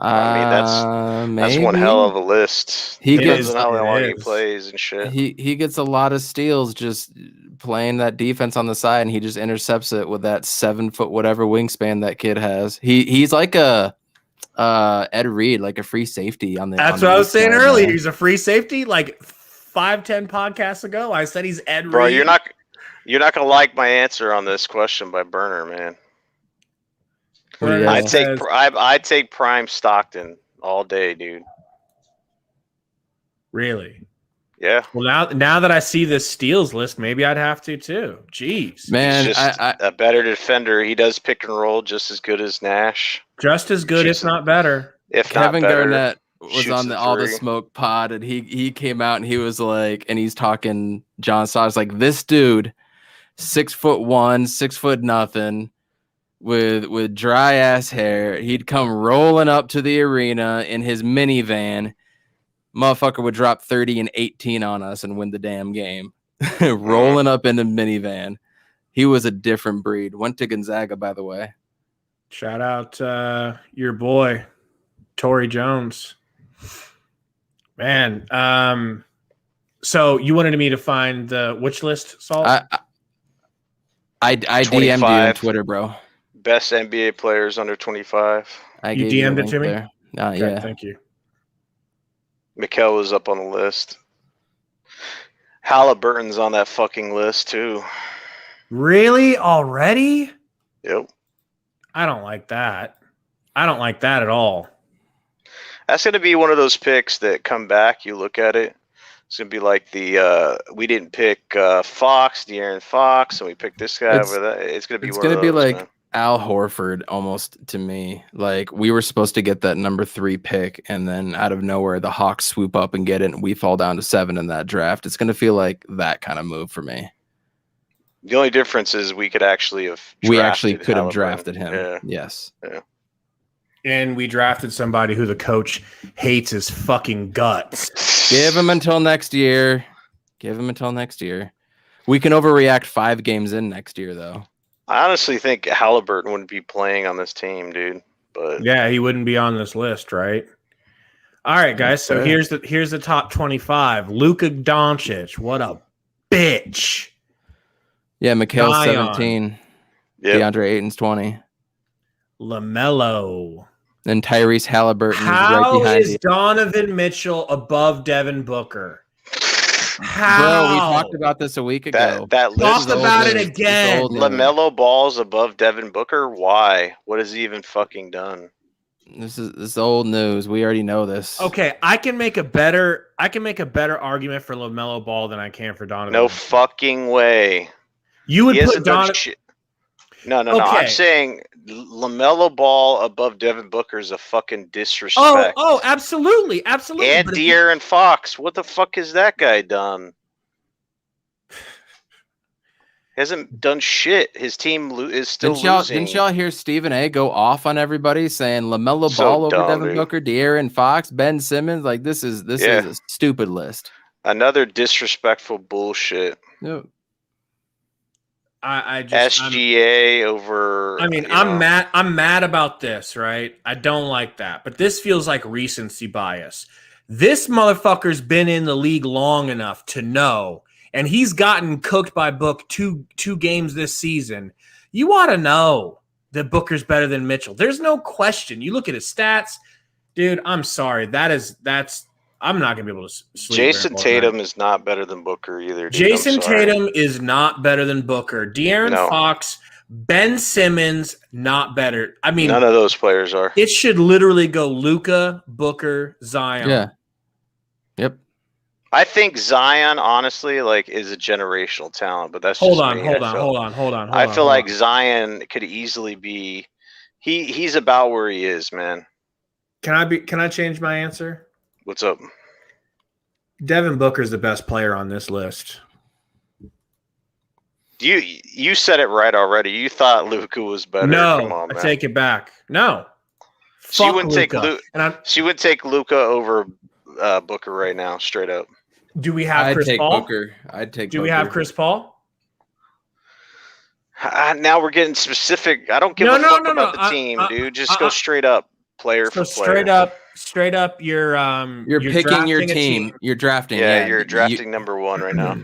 I mean, that's one hell of a list. He gets how long he plays and shit. He gets a lot of steals just playing that defense on the side, and he just intercepts it with that 7 foot whatever wingspan that kid has. He's like a Ed Reed, like a free safety on the. That's what I was saying earlier. Man. He's a free safety. Like 5-10 podcasts ago, I said he's Ed Reed. Bro, you're not gonna like my answer on this question by Burner, man. I'd take Prime Stockton all day, dude. Really? Yeah. Well, now that I see this steals list, maybe I'd have to too. Jeez, man, he's just a better defender. He does pick and roll just as good as Nash. Just as good, if not better. Kevin Garnett was on All the Smoke pod, and he came out and he was like, and he's talking John Stockton, like, this dude, 6'1", 6 foot nothing, with dry ass hair. He'd come rolling up to the arena in his minivan. Motherfucker would drop 30 and 18 on us and win the damn game. Rolling up in the minivan. He was a different breed. Went to Gonzaga, by the way. Shout out your boy, Torrey Jones. Man, so you wanted me to find the which list, Salt? I DM'd you on 25. Twitter, bro. Best NBA players under 25. I You gave you the DM'd it link to me? there. Okay, Yeah. thank you. Mikhail was up on the list. Halliburton's on that fucking list too. Really? Already? Yep. I don't like that. I don't like that at all. That's going to be one of those picks that come back. You look at it. It's going to be like we didn't pick Fox, De'Aaron Fox, and we picked this guy over that. It's going to be It's one of gonna be those, like man. Al Horford almost to me. Like we were supposed to get that number 3 pick, and then out of nowhere the Hawks swoop up and get it, and we fall down to 7 in that draft. It's gonna feel like that kind of move for me. The only difference is we could actually have We actually drafted could have Halliburton. drafted him. Yeah. Yes. And we drafted somebody who the coach hates his fucking guts. Give him until next year. Give him until next year. We can overreact 5 games in next year, though. I honestly think Halliburton wouldn't be playing on this team, dude. But Yeah, he wouldn't be on this list, right? All right, guys. So Fair. here's the top 25. Luka Doncic. What a bitch. Yeah, Mikhail's Zion. 17. yeah, DeAndre Ayton's 20. LaMelo. And Tyrese Halliburton is right How behind is you. Donovan Mitchell above Devin Booker? Bro, How? we talked about this a week ago. that Talk list This is about old it news. This is again. old news. LaMelo Ball's above Devin Booker. Why? What has he even fucking done? This is old news. We already know this. Okay, I can make a better argument for LaMelo Ball than I can for Donovan. No Mitchell. fucking way. You would He put hasn't done Donovan. shit. No. Okay. I'm saying LaMelo Ball above Devin Booker is a fucking disrespect. Oh, absolutely. And But if you- De'Aaron Fox. What the fuck has that guy done? Hasn't done shit. His team is still losing. Didn't y'all hear Stephen A go off on everybody saying LaMelo So Ball over dumb, Devin dude. Booker, De'Aaron Fox, Ben Simmons? Like this is a stupid list. Another disrespectful bullshit. Yep. I just SGA over. I'm mad. I'm mad about this, right? I don't like that. But this feels like recency bias. This motherfucker's been in the league long enough to know, and he's gotten cooked by Book two games this season. You ought to know that Booker's better than Mitchell. There's no question. You look at his stats, dude. I'm sorry. That's. I'm not gonna be able to sleep. Jason very well Tatum tonight. is not better than Booker either. Dude. Jason I'm sorry. Tatum is not better than Booker. De'Aaron No. Fox, Ben Simmons, not better. I mean, None of those players are. it should literally go Luka, Booker, Zion. Yeah. Yep. I think Zion, honestly, is a generational talent, but that's Hold just on, me. hold on. I feel like Zion could easily be. He's about where he is, man. Can I change my answer? What's up? Devin Booker's the best player on this list. You said it right already. You thought Luka was better. Come No, on, I man. take it back. No. She Fuck wouldn't take Luka. And She would take Luka over Booker right now, straight up. do we have I'd Chris take Paul? Booker. I'd take Do Booker. we have Chris Paul? Now we're getting specific. I don't give No, a no, fuck no, about no. the team, dude. Just go straight up, player So for player. straight up, you're picking your drafting a team. You're drafting. Yeah, you're drafting number one right now.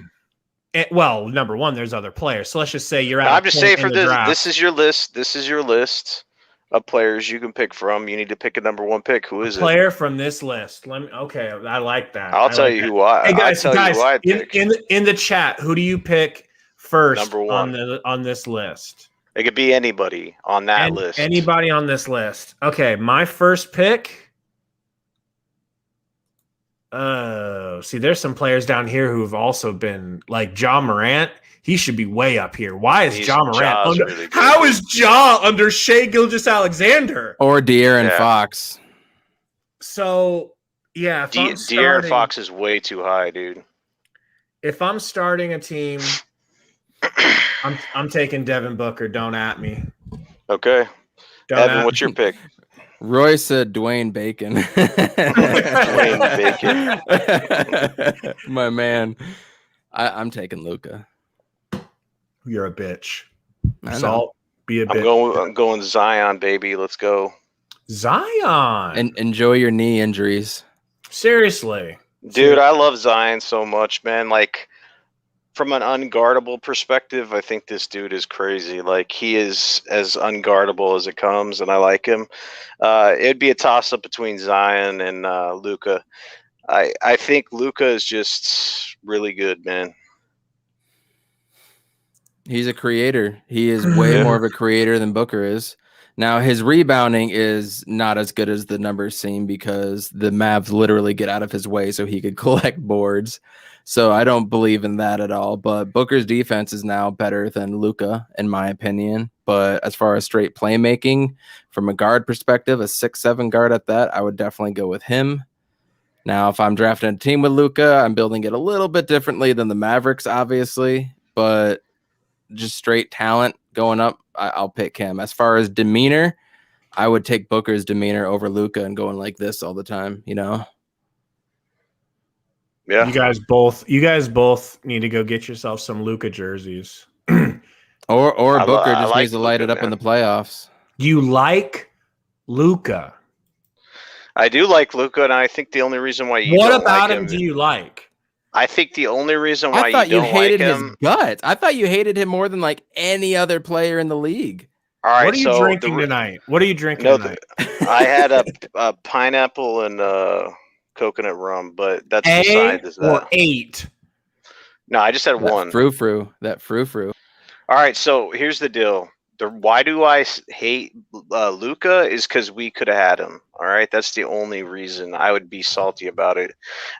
Well, number one, there's other players. So let's just say you're at. I'm just saying for this. draft. This is your list. This is your list of players you can pick from. You need to pick a number one pick. Who is it? player from this list. Okay, I like that. I'll I tell like you that. who I. Hey guys, I'll tell you who I'd pick. in the chat, who do you pick first Number one. on this list? It could be anybody on that list. Anybody on this list? Okay, my first pick. See, there's some players down here who have also been like Ja Morant. He should be way up here. Why is Ja Morant Ja's under? really good. How is Ja under Shea Gilgeous-Alexander? Or De'Aaron Yeah. Fox. So yeah, De'Aaron Fox is way too high, dude. If I'm starting a team, I'm taking Devin Booker. Don't at me. Okay, Don't Evan, at what's your me. pick? Roy said Dwayne Bacon. Dwayne My man. I'm taking Luka. You're a bitch. I know. Salt, be a bitch. I'm going Zion, baby. Let's go. Zion. And enjoy your knee injuries. Seriously. Dude, I love Zion so much, man. Like, from an unguardable perspective, I think this dude is crazy. Like, he is as unguardable as it comes, and I like him. It'd be a toss-up between Zion and Luka. I think Luka is just really good, man. He's a creator. He is way more of a creator than Booker is. Now, his rebounding is not as good as the numbers seem because the Mavs literally get out of his way so he could collect boards. So I don't believe in that at all. But Booker's defense is now better than Luka, in my opinion. But as far as straight playmaking, from a guard perspective, a 6'7" guard at that, I would definitely go with him. Now, if I'm drafting a team with Luka, I'm building it a little bit differently than the Mavericks, obviously. But just straight talent going up, I'll pick him. As far as demeanor, I would take Booker's demeanor over Luka and going like this all the time, you know? Yeah. You guys both need to go get yourself some Luka jerseys. Or Booker just like needs to light Luka, it up in man. the playoffs. You like Luka. I do like Luka, and I think the only reason why you What don't about like him do you like? I think the only reason why I thought you you don't hated like his him. guts. I thought you hated him more than like any other player in the league. All right, What are you so drinking tonight? What are you drinking No, tonight? I had a pineapple and coconut rum, but that's A beside this. or 8? No, I just had one. That frou-frou. All right, so here's the deal. Why do I hate Luka is because we could have had him. All right, that's the only reason I would be salty about it.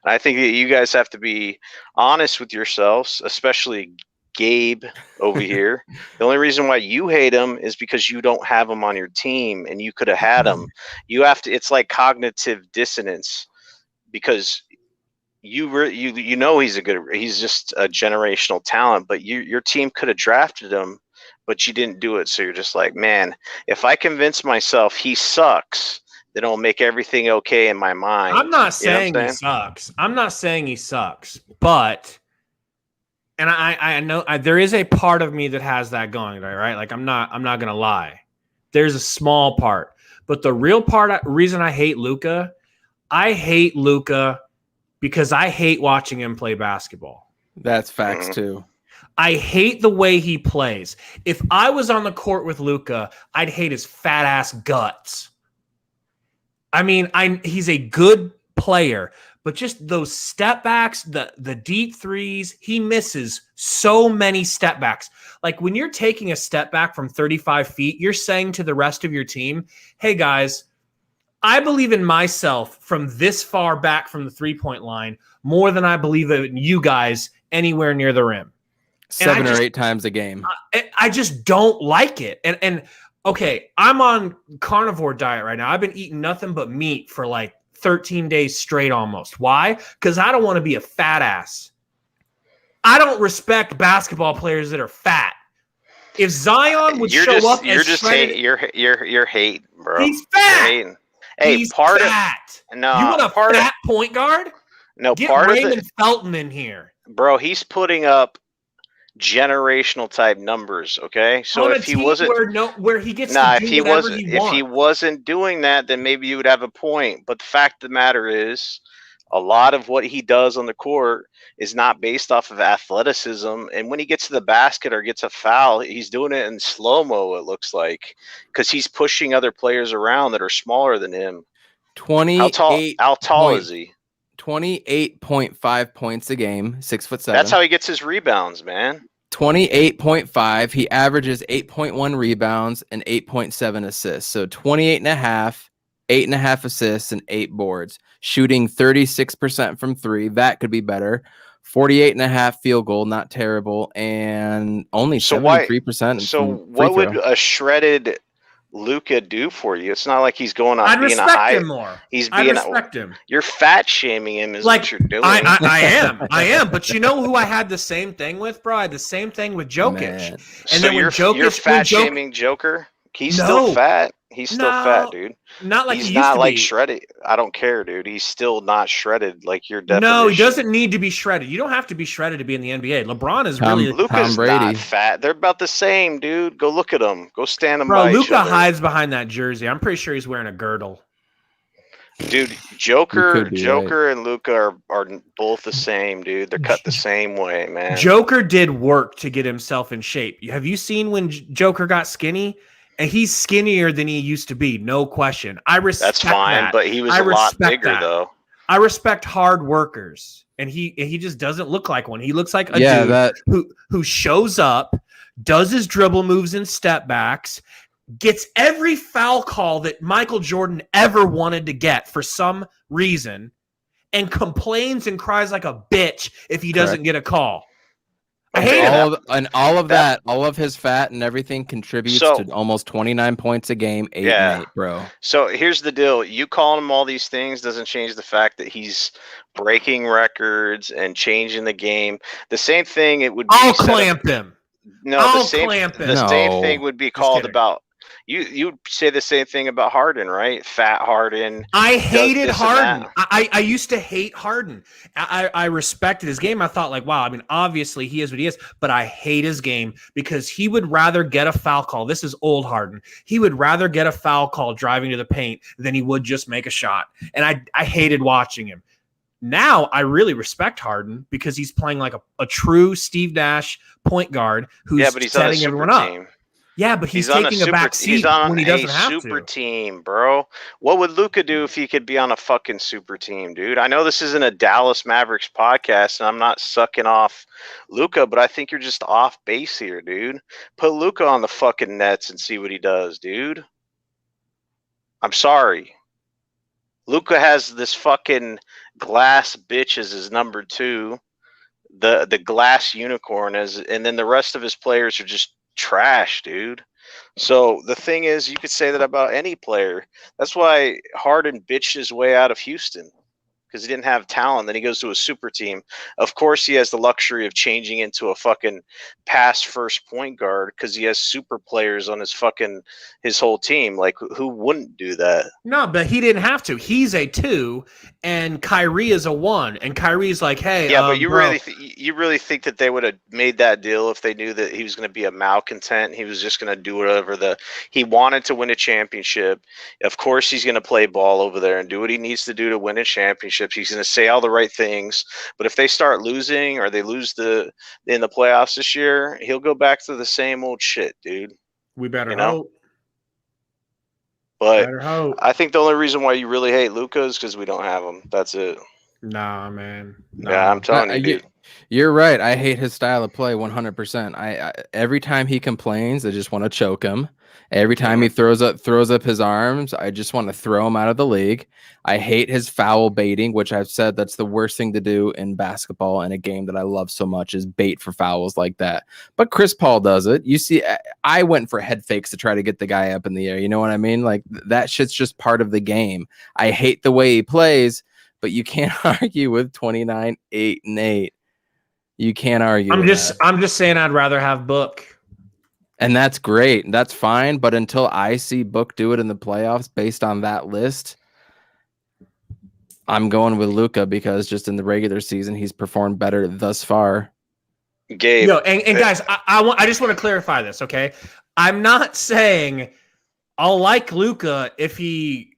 And I think that you guys have to be honest with yourselves, especially Gabe over here. The only reason why you hate him is because you don't have him on your team, and you could have had him. You have to. It's like cognitive dissonance because you know he's just a generational talent, but your team could have drafted him, but you didn't do it. So you're just like, man, if I convince myself he sucks, then it'll make everything okay in my mind. I'm not saying he sucks. I'm not saying he sucks, but and I know there is a part of me that has that going, right? Like I'm not gonna lie. There's a small part, but the real reason I hate Luka because I hate watching him play basketball. That's facts too. I hate the way he plays. If I was on the court with Luka, I'd hate his fat ass guts. I mean, he's a good player, but just those step backs, the deep threes, he misses so many step backs. Like when you're taking a step back from 35 feet, you're saying to the rest of your team, hey guys, I believe in myself from this far back from the 3-point line more than I believe in you guys anywhere near the rim. 7 or 8 times a game. I just don't like it. And okay, I'm on carnivore diet right now. I've been eating nothing but meat for like 13 days straight almost. Why? Because I don't want to be a fat ass. I don't respect basketball players that are fat. If Zion would show up as shredded, you're hating, bro. He's fat. You're hating. Hey, he's part fat. of no, you want a part fat point guard? No, Get part Raymond of the Felton in here. bro. He's putting up generational type numbers. Okay, so on if a he team wasn't, where he gets nah, to if do he whatever wasn't, he if wants. he wasn't doing that, then maybe you would have a point. But the fact of the matter is, a lot of what he does on the court is not based off of athleticism. And when he gets to the basket or gets a foul, he's doing it in slow-mo, it looks like, because he's pushing other players around that are smaller than him. 28. How tall is he? 28.5 points a game, 6'7". That's how he gets his rebounds, man. 28.5. He averages 8.1 rebounds and 8.7 assists. So 28.5, 8.5 assists, and 8 boards. Shooting 36% from 3. That could be better. 48.5 field goal, not terrible, and only 73%. So what would a shredded Luka do for you? It's not like he's going on. I'd being respect a high, him more. I'd respect him. You're fat shaming him, is like what you're doing. I am. But you know who I had the same thing with, bro? I had the same thing with Jokic. Man. And so then when you're fat shaming Joker. He's still fat. He's still fat, dude. Not like he's he used not to like be. shredded. I don't care, dude. He's still not shredded like your definition. No, he doesn't need to be shredded. You don't have to be shredded to be in the NBA. LeBron is really Luka's not fat. They're about the same, dude. Go look at them. Go stand them by each Luka other. hides behind that jersey. I'm pretty sure he's wearing a girdle. Dude, You Joker could be right. and Luca are both the same, dude. They're cut the same way, man. Joker did work to get himself in shape. Have you seen when Joker got skinny? And he's skinnier than he used to be, no question. I respect That's fine, that. but he was I a lot respect bigger that. though. I respect hard workers, and he just doesn't look like one. He looks like a Yeah, dude who shows up, does his dribble moves and step backs, gets every foul call that Michael Jordan ever wanted to get for some reason, and complains and cries like a bitch if he doesn't get a call. I Okay, hate him. All of his fat and everything contributes to almost 29 points a game, 8 and 8, bro. So here's the deal. You calling him all these things doesn't change the fact that he's breaking records and changing the game. The same thing it would be I'll clamp him. No, I'll the same clamp him. the same thing would be called kidding. about you would say the same thing about Harden, right? Fat Harden. I hated this and Harden. that. I used to hate Harden. I respected his game. I thought like, wow, I mean, obviously he is what he is, but I hate his game because he would rather get a foul call. This is old Harden. He would rather get a foul call driving to the paint than he would just make a shot. And I hated watching him. Now I really respect Harden because he's playing like a true Steve Nash point guard who's but he's setting on a everyone super team. up. Yeah, but he's on taking a back seat he's on when he doesn't a have super to. team, bro. What would Luka do if he could be on a fucking super team, dude? I know this isn't a Dallas Mavericks podcast, and I'm not sucking off Luka, but I think you're just off base here, dude. Put Luka on the fucking Nets and see what he does, dude. I'm sorry. Luka has this fucking glass bitch as his number 2, the glass unicorn and then the rest of his players are just trash, dude. So the thing is, you could say that about any player. That's why Harden bitched his way out of Houston because he didn't have talent. Then he goes to a super team. Of course, he has the luxury of changing into a fucking pass first point guard because he has super players on his whole team. Like, who wouldn't do that? No, but he didn't have to. He's a 2, and Kyrie is a 1. And Kyrie's like, hey, but you bro, really think that they would have made that deal if they knew that he was going to be a malcontent? He was just going to do whatever he wanted to win a championship. Of course, he's going to play ball over there and do what he needs to do to win a championship. He's going to say all the right things. But if they start losing or they lose in the playoffs this year, he'll go back to the same old shit, dude. We better hope. But I think the only reason why you really hate Luka is because we don't have him. That's it. Nah, man. Nah. Yeah, I'm telling you, dude. You're right. I hate his style of play 100%. I every time he complains, I just want to choke him. Every time he throws up his arms, I just want to throw him out of the league. I hate his foul baiting, which I've said that's the worst thing to do in basketball in a game that I love so much is bait for fouls like that. But Chris Paul does it. You see, I went for head fakes to try to get the guy up in the air. You know what I mean? Like that shit's just part of the game. I hate the way he plays, but you can't argue with 29, 8, and 8. You can't argue. I'm just saying I'd rather have Book. And that's great. That's fine. But until I see Book do it in the playoffs based on that list, I'm going with Luka because just in the regular season, he's performed better thus far. Gabe. And guys, I just want to clarify this, okay? I'm not saying I'll like Luka if he,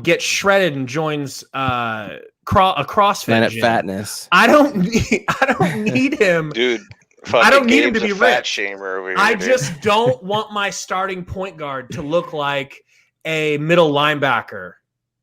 gets shredded and joins a CrossFit Planet gym. Fatness. I don't need him. Dude. I don't need him to be fat rich. Shamer over here, I just don't want my starting point guard to look like a middle linebacker.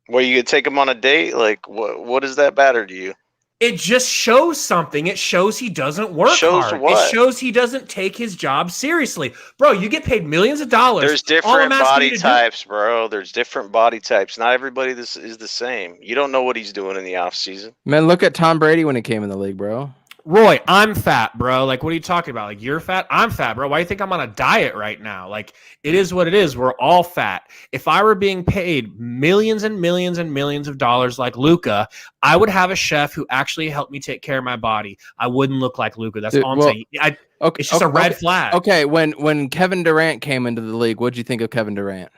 Well, you could take him on a date? Like, what does that matter to you? It just shows something. It shows he doesn't work hard. What? It shows he doesn't take his job seriously. Bro, you get paid millions of dollars. There's different body types, bro. There's different body types. Not everybody is the same. You don't know what he's doing in the offseason. Man, look at Tom Brady when he came in the league, bro. Roy, I'm fat, bro. Like, what are you talking about? Like, you're fat? I'm fat, bro. Why do you think I'm on a diet right now? Like, it is what it is. We're all fat. If I were being paid millions and millions and millions of dollars like Luka, I would have a chef who actually helped me take care of my body. I wouldn't look like Luka. That's all I'm saying. It's just a red flag. Okay, when Kevin Durant came into the league, what'd you think of Kevin Durant?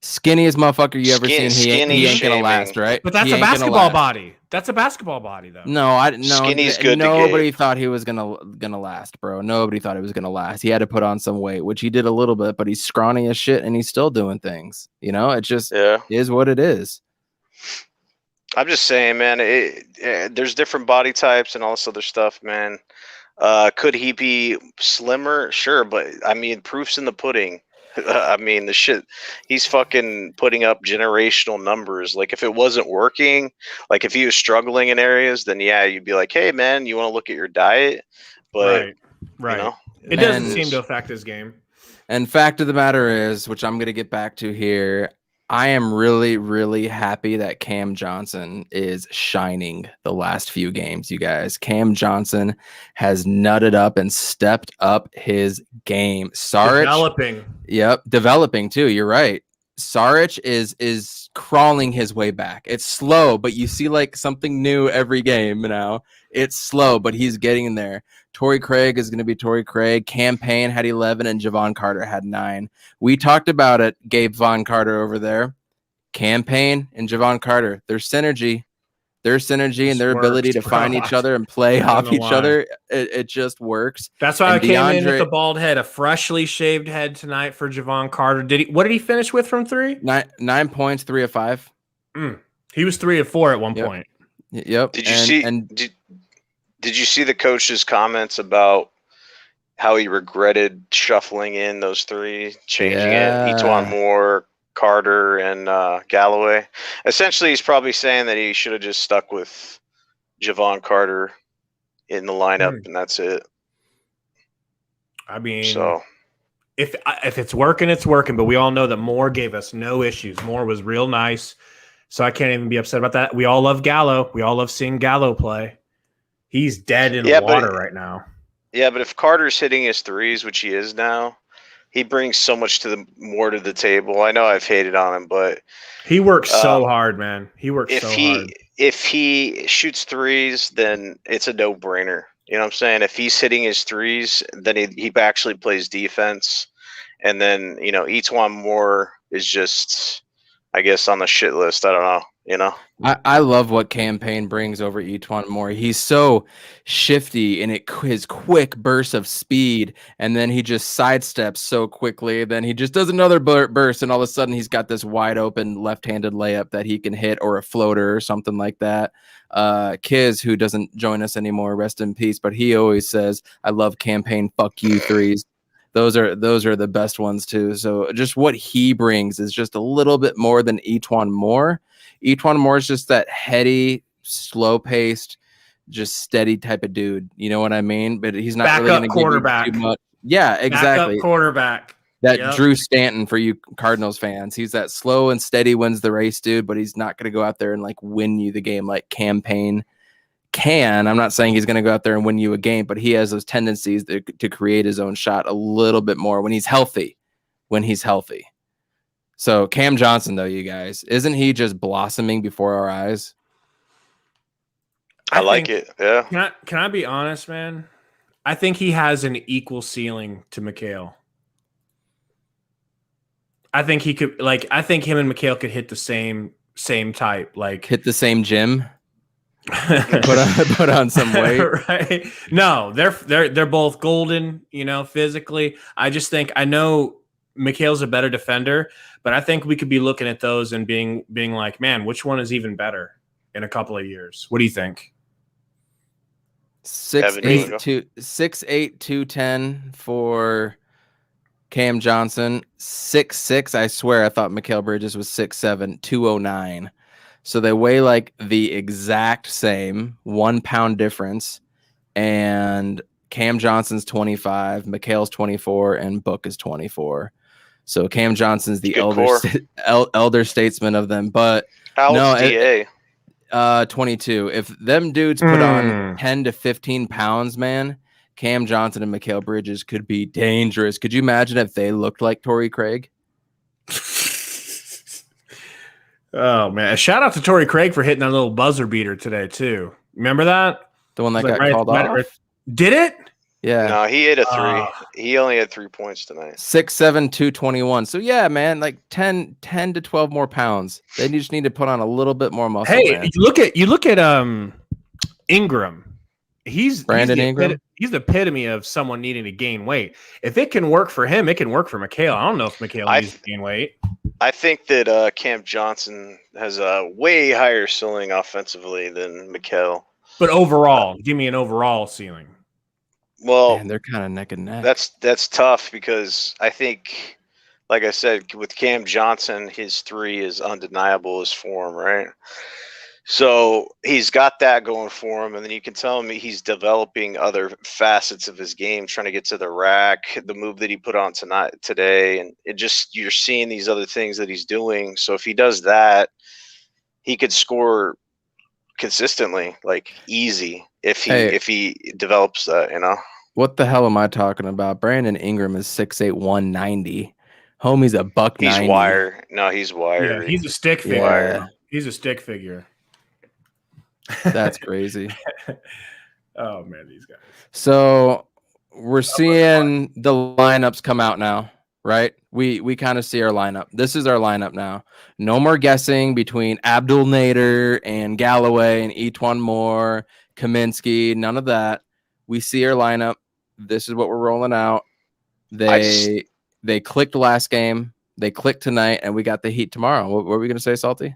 Skinniest motherfucker you ever seen. He ain't gonna last, right? But that's a basketball body. That's a basketball body, though. No, Skinny's good. Nobody thought he was gonna last, bro. Nobody thought he was gonna last. He had to put on some weight, which he did a little bit, but he's scrawny as shit and he's still doing things. It just is what it is. I'm just saying, man. There's different body types and all this other stuff, man. Could he be slimmer? Sure, but I mean, proof's in the pudding. I mean, the shit. He's fucking putting up generational numbers. Like, if it wasn't working, like if he was struggling in areas, then yeah, you'd be like, hey, man, you want to look at your diet? But right. you know, It doesn't seem to affect his game. And fact of the matter is, which I'm going to get back to here, I am really, really happy that Cam Johnson is shining the last few games, you guys. Cam Johnson has nutted up and stepped up his game. Developing. Yep, developing too. You're right. Saric is crawling his way back. It's slow, but you see like something new every game now. It's slow, but he's getting there. Torrey Craig is going to be Torrey Craig. Cam Payne had 11 and Javon Carter had 9. We talked about it, Gabe Von Carter over there. Cam Payne and Javon Carter, their synergy and their ability to find each other and play off each other, it just works. That's why I came in with the bald head, a freshly shaved head tonight for Javon Carter. What did he finish with from 3? 9 points, 3 of 5. He was 3 of 4 at one point. Yep. Did you see the coach's comments about how he regretted shuffling in those 3, changing it? Etwan Moore, Carter, and Galloway. Essentially, he's probably saying that he should have just stuck with Javon Carter in the lineup, and that's it. I mean, so if it's working, it's working. But we all know that Moore gave us no issues. Moore was real nice, so I can't even be upset about that. We all love Gallo. We all love seeing Gallo play. He's dead in the water right now. Yeah, but if Carter's hitting his 3s, which he is now, he brings so much more to the table. I know I've hated on him, but he works so hard, man. He works so hard. If he shoots 3s, then it's a no-brainer. You know what I'm saying? If he's hitting his 3s, then he actually plays defense. And then, Etwan Moore is just, I guess, on the shit list. I don't know. I love what Cam Payne brings over Etwan Moore. He's so shifty and his quick burst of speed, and then he just sidesteps so quickly. Then he just does another burst, and all of a sudden he's got this wide open left-handed layup that he can hit, or a floater or something like that. Kiz, who doesn't join us anymore, rest in peace, but he always says, "I love Cam Payne, fuck you 3s." Those are the best ones too. So just what he brings is just a little bit more than Etwan Moore. Etwan Moore is just that heady, slow-paced, just steady type of dude. You know what I mean? But he's not really going to give you too much. Yeah, exactly. Backup quarterback. That Drew Stanton for you Cardinals fans. He's that slow and steady wins the race dude, but he's not going to go out there and like win you the game like Cam Payne can. I'm not saying he's going to go out there and win you a game, but he has those tendencies to create his own shot a little bit more when he's healthy. So Cam Johnson, though, you guys, isn't he just blossoming before our eyes? I like it. Yeah. Can I be honest, man? I think he has an equal ceiling to Mikhail. I think he could, I think him and Mikhail could hit the same type, hit the same gym. put on some weight. Right? No, they're both golden, physically. I just think, I know Mikhail's a better defender, but I think we could be looking at those and being like, man, which one is even better in a couple of years? What do you think? 6'8", 210 for Cam Johnson. 6'6", I swear I thought Mikhail Bridges was 6'7", 209. So they weigh like the exact same, 1 pound difference. And Cam Johnson's 25, Mikhail's 24, and Book is 24. So Cam Johnson's the elder statesman of them. But how old's DA? 22. If them dudes put on 10 to 15 pounds, man, Cam Johnson and Mikhail Bridges could be dangerous. Could you imagine if they looked like Torrey Craig? Oh, man. Shout out to Torrey Craig for hitting that little buzzer beater today, too. Remember that? The one that got called off? Did it? Yeah. No, he hit a 3. He only had 3 points tonight. 6'7", 221. So, yeah, man, like 10 to 12 more pounds. They just need to put on a little bit more muscle, Hey, man. you look at Ingram. Brandon Ingram? He's the epitome of someone needing to gain weight. If it can work for him, it can work for Mikhail. I don't know if Mikhail needs to gain weight. I think that Cam Johnson has a way higher ceiling offensively than Mikhail. But overall, give me an overall ceiling. Well, Man, they're kind of neck and neck. that's tough because I think, like I said, with Cam Johnson, his three is undeniable as form, right? So he's got that going for him, and then you can tell me he's developing other facets of his game, trying to get to the rack, the move that he put on today, and it just you're seeing these other things that he's doing. So if he does that, he could score consistently, like easy, if he develops that, you know. What the hell am I talking about? Brandon Ingram is 6'8", 190. Homie's a buck. He's 90. wire. No, he's wire. Yeah, he's a stick figure. Yeah. He's a stick figure. That's crazy. Oh man, these guys. So we're seeing the lineups come out now, right? We kind of see our lineup. This is our lineup now. No more guessing between Abdul Nader and Galloway and Etwan Moore, Kaminsky, none of that. We see our lineup. This is what we're rolling out. They clicked last game. They clicked tonight, and we got the Heat tomorrow. What were we going to say, Salty?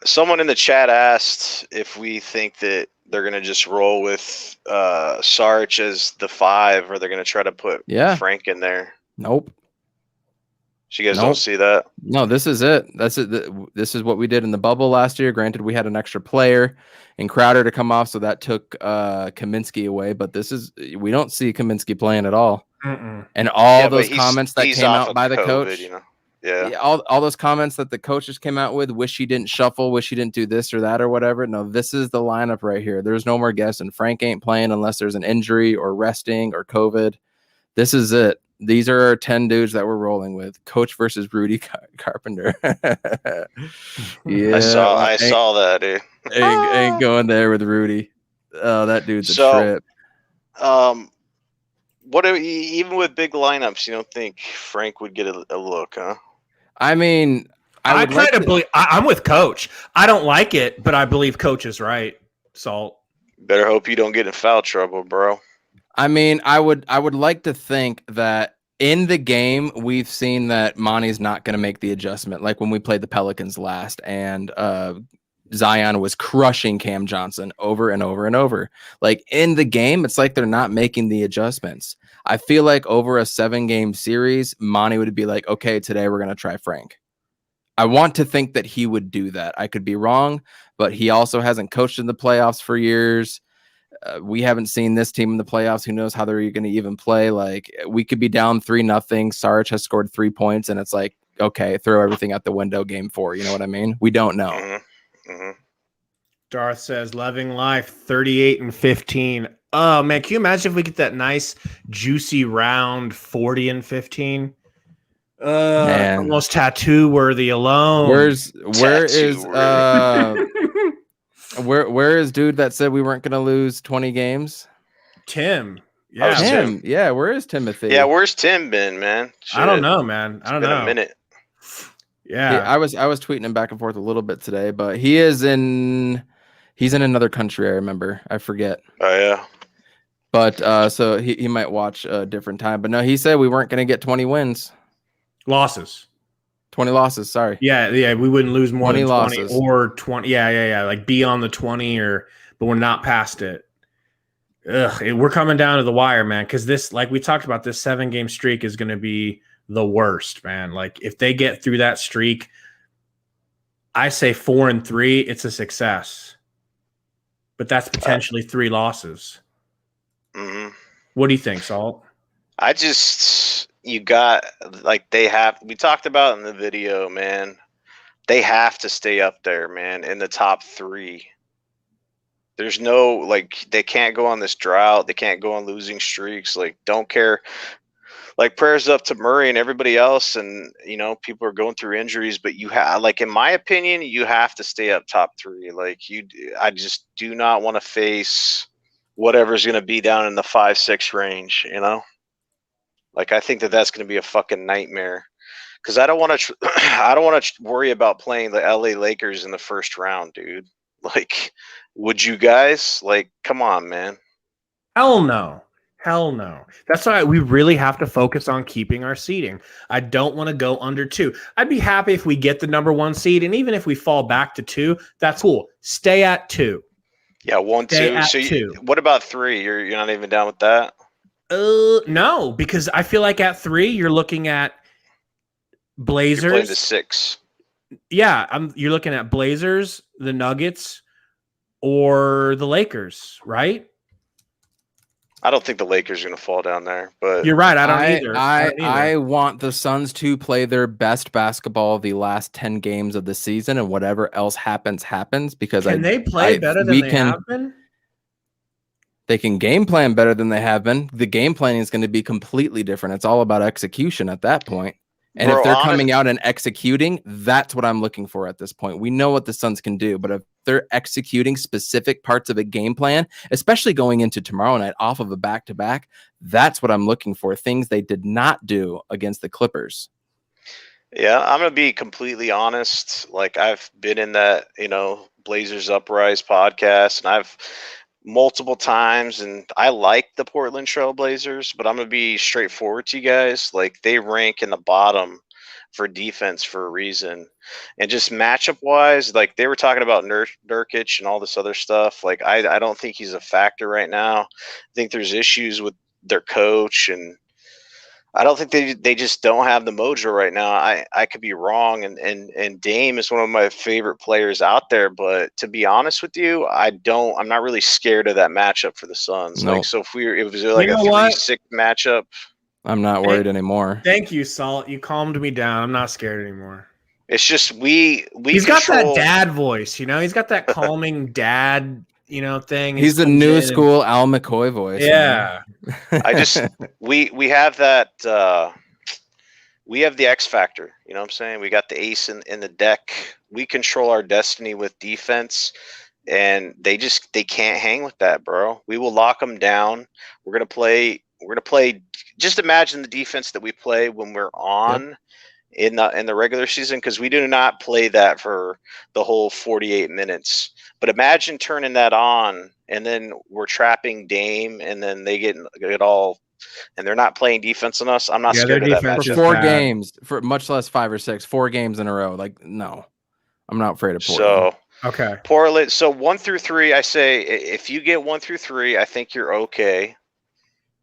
Someone in the chat asked if we think that they're going to just roll with Sarge as the 5, or they're going to try to put Frank in there. Nope. So you guys don't see that? No, this is it. That's it. This is what we did in the bubble last year. Granted, we had an extra player in Crowder to come off, so that took Kaminsky away. But we don't see Kaminsky playing at all. Mm-mm. And all those comments that came out by the COVID, coach, you know? Yeah, all those comments that the coaches came out with, wish he didn't shuffle, wish he didn't do this or that or whatever. No, this is the lineup right here. There's no more guessing. Frank ain't playing unless there's an injury or resting or COVID. This is it. These are our 10 dudes that we're rolling with. Coach versus Rudy Carpenter. Yeah, I saw that, dude. ain't going there with Rudy. Oh, that dude's a trip. Even with big lineups, you don't think Frank would get a look, huh? I mean, I kind of believe. I'm with Coach. I don't like it, but I believe Coach is right. Salt. Better hope you don't get in foul trouble, bro. I mean, I would like to think that in the game we've seen that Monty's not going to make the adjustment, like when we played the Pelicans last, and Zion was crushing Cam Johnson over and over and over. Like in the game, it's like they're not making the adjustments. I feel like over a 7-game series, Monty would be like, okay, today we're going to try Frank. I want to think that he would do that. I could be wrong, but he also hasn't coached in the playoffs for years. We haven't seen this team in the playoffs. Who knows how they're going to even play? Like we could be down 3-0. Sarge has scored 3 points, and it's like, okay, throw everything out the window. Game 4. You know what I mean? We don't know. Mm-hmm. Mm-hmm. Darth says, "Loving life, 38-15." Oh man, can you imagine if we get that nice, juicy round 40-15? Almost tattoo worthy alone. Where is dude that said we weren't going to lose 20 games? Tim. Yeah, Tim. Yeah, where is Timothy? Yeah, where's Tim been, man? Shit. I don't know, man. I don't know. A minute. Yeah, I was tweeting him back and forth a little bit today, but he's in another country. I remember. I forget. Oh yeah. But so he might watch a different time. But no, he said we weren't going to get 20 wins. Losses. 20 losses, sorry. Yeah, we wouldn't lose more 20 than 20 losses. Or 20. Yeah. Like be on the 20 but we're not past it. We're coming down to the wire, man, because this, like we talked about, this 7-game streak is going to be the worst, man. Like if they get through that streak, I say 4-3, it's a success. But that's potentially 3 losses. Mm-hmm. What do you think, Salt? We talked about in the video, man. They have to stay up there, man, in the top 3. There's no, they can't go on this drought. They can't go on losing streaks. Don't care. Prayers up to Murray and everybody else. And, people are going through injuries, but you have, in my opinion, you have to stay up top 3. I just do not want to face whatever's going to be down in the 5-6 range, I think that's going to be a fucking nightmare. Because I don't want to worry about playing the LA Lakers in the first round, dude. Would you guys? Come on, man. Hell no. Hell no. That's why we really have to focus on keeping our seeding. I don't want to go under 2. I'd be happy if we get the number 1 seed, and even if we fall back to 2, that's cool. Stay at 2. Yeah, 1, Stay 2. at So 2. what about 3? You're not even down with that? No, because I feel like at 3 you're looking at Blazers. You're playing the 6. Yeah, you're looking at Blazers, the Nuggets, or the Lakers, right? I don't think the Lakers are going to fall down there, but You're right. I don't either. I want the Suns to play their best basketball the last 10 games of the season, and whatever else happens, because Can they play better than they have been? They can game plan better than they have been. The game planning is going to be completely different. It's all about execution at that point. And if they're coming out and executing, that's what I'm looking for at this point. We know what the Suns can do, but if they're executing specific parts of a game plan, especially going into tomorrow night off of a back-to-back, that's what I'm looking for. Things they did not do against the Clippers. Yeah, I'm going to be completely honest. Like, I've been in that, Blazers Uprise podcast, and I've multiple times, and I like the Portland Trail Blazers, but I'm gonna be straightforward to you guys. Like, they rank in the bottom for defense for a reason, and just matchup wise, like they were talking about Nurkic and all this other stuff. Like, I don't think he's a factor right now. I think there's issues with their coach, and I don't think they just don't have the mojo right now. I could be wrong, and Dame is one of my favorite players out there. But to be honest with you, I'm not really scared of that matchup for the Suns. Nope. Like, so if it was like a 3-6 matchup, I'm not worried anymore. Thank you, Salt. You calmed me down. I'm not scared anymore. it's just we He's got that dad voice, He's got that calming dad, thing. He's the new school Al McCoy voice. Yeah. we have that. We have the X factor. You know what I'm saying? We got the ace in the deck. We control our destiny with defense, and they can't hang with that, bro. We will lock them down. We're gonna play. Just imagine the defense that we play when we're on in the regular season, because we do not play that for the whole 48 minutes. But imagine turning that on, and then we're trapping Dame, and then they get all. And they're not playing defense on us. I'm not scared of that match. For 4 games, for much less 5 or 6, 4 games in a row. Like, no, I'm not afraid of Portland. So, okay. Portland. So 1 through 3, I say if you get 1 through 3, I think you're okay.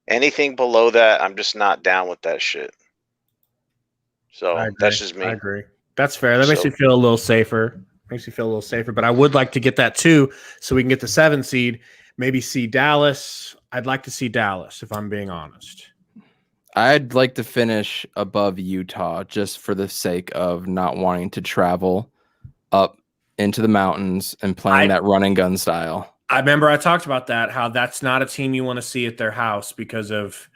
Anything below that, I'm just not down with that shit. So that's just me. I agree. That's fair. That makes me feel a little safer. But I would like to get that 2 so we can get the 7 seed. Maybe see Dallas. I'd like to see Dallas, if I'm being honest. I'd like to finish above Utah just for the sake of not wanting to travel up into the mountains and playing that run and gun style. I remember I talked about that, how that's not a team you want to see at their house because of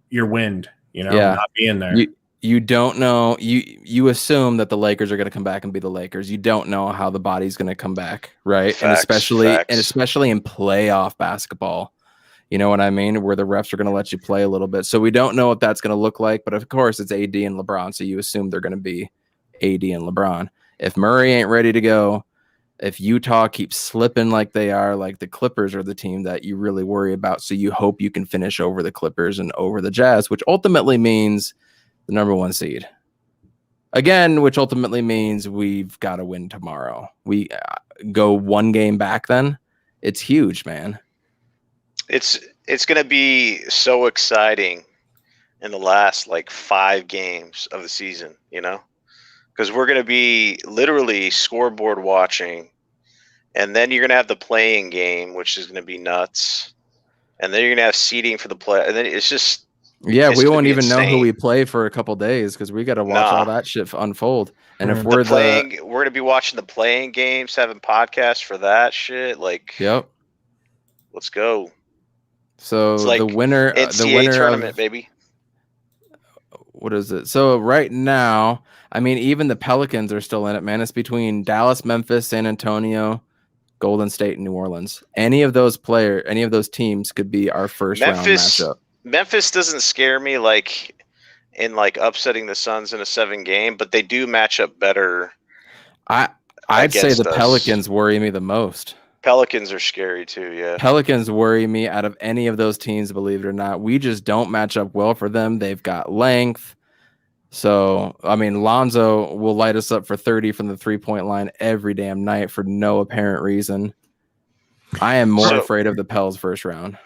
your wind, not being there. You don't know. You assume that the Lakers are going to come back and be the Lakers. You don't know how the body's going to come back, right? Facts. And especially in playoff basketball, you know what I mean? Where the refs are going to let you play a little bit. So we don't know what that's going to look like. But of course, it's AD and LeBron. So you assume they're going to be AD and LeBron. If Murray ain't ready to go, if Utah keeps slipping like they are, like the Clippers are the team that you really worry about. So you hope you can finish over the Clippers and over the Jazz, which ultimately means the number 1 seed again, which ultimately means we've got to win tomorrow. We go 1 game back. Then it's huge, man. It's going to be so exciting in the last 5 games of the season, because we're going to be literally scoreboard watching, and then you're going to have the playing game, which is going to be nuts. And then you're going to have seeding for the play. And then it's just, yeah, we won't even know who we play for a couple days because we got to watch all that shit unfold. And if we're we're going to be watching the playing games, having podcasts for that shit. Yep. Let's go. So the winner, tournament, baby. What is it? So right now, I mean, even the Pelicans are still in it, man. It's between Dallas, Memphis, San Antonio, Golden State, and New Orleans. Any of those teams could be our first round matchup. Memphis doesn't scare me in upsetting the Suns in a 7 game, but they do match up better. I'd say the Pelicans worry me the most. Pelicans are scary too. Yeah. Pelicans worry me out of any of those teams, believe it or not. We just don't match up well for them. They've got length. So, I mean, Lonzo will light us up for 30 from the 3-point line every damn night for no apparent reason. I am more afraid of the Pels first round.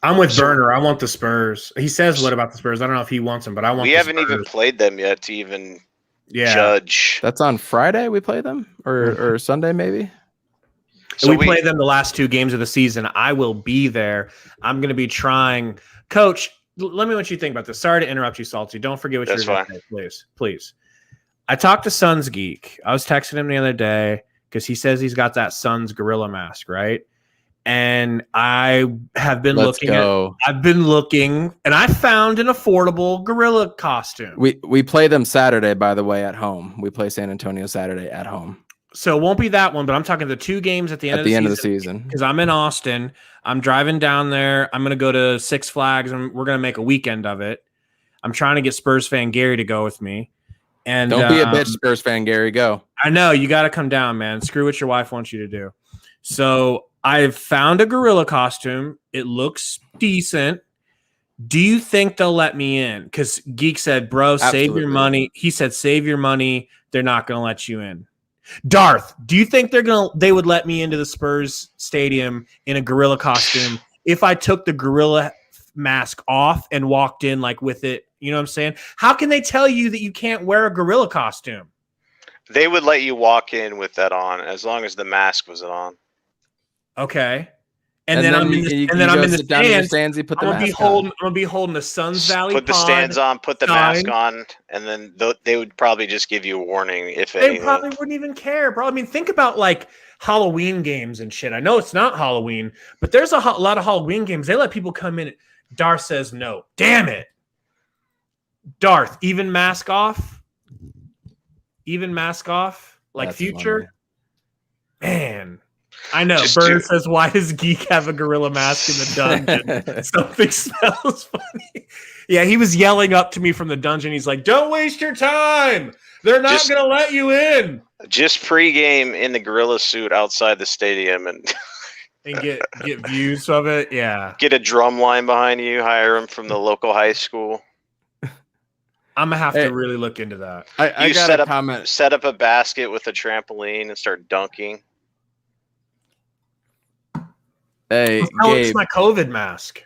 I'm with Burner. I want the Spurs. He says what about the Spurs? I don't know if he wants them, but I want We the haven't Spurs. even played them yet to even judge. That's on Friday we play them? Or Sunday maybe? So we played them the last 2 games of the season. I will be there. I'm going to be trying. Coach, let me know what you think about this. Sorry to interrupt you, Salty. Don't forget what you're going to say, please. Please. I talked to Suns Geek. I was texting him the other day because he says he's got that Suns gorilla mask, right? And I have been I've been looking, and I found an affordable gorilla costume. We play them Saturday, by the way, at home. We play San Antonio Saturday at home. So it won't be that one, but I'm talking the 2 games at the end of the season. Because I'm in Austin. I'm driving down there. I'm going to go to Six Flags, and we're going to make a weekend of it. I'm trying to get Spurs fan Gary to go with me. And don't be a bitch, Spurs fan Gary. Go. I know. You got to come down, man. Screw what your wife wants you to do. So I've found a gorilla costume. It looks decent. Do you think they'll let me in? Because Geek said, bro, save your money. He said, save your money. They're not going to let you in. Darth, do you think they would let me into the Spurs stadium in a gorilla costume if I took the gorilla mask off and walked in like with it? You know what I'm saying? How can they tell you that you can't wear a gorilla costume? They would let you walk in with that on as long as the mask was on. Okay. And then I'm in the stands. You put the I'm gonna be holding the Suns Valley. Put the stands on, put the mask on, and then they would probably just give you a warning if anything. They probably wouldn't even care, bro. I mean, think about like Halloween games and shit. I know it's not Halloween, but there's a lot of Halloween games. They let people come in. Darth says no. Damn it, Darth. Even mask off. Like that's Future. Funny. Man. I know. Burn says, why does Geek have a gorilla mask in the dungeon? Something smells funny. Yeah, he was yelling up to me from the dungeon. He's like, don't waste your time. They're not going to let you in. Just pregame in the gorilla suit outside the stadium and get views of it. Yeah. Get a drum line behind you. Hire them from the local high school. I'm going to have to really look into that. I got a comment. Set up a basket with a trampoline and start dunking. Hey, Gabe, it's my COVID mask.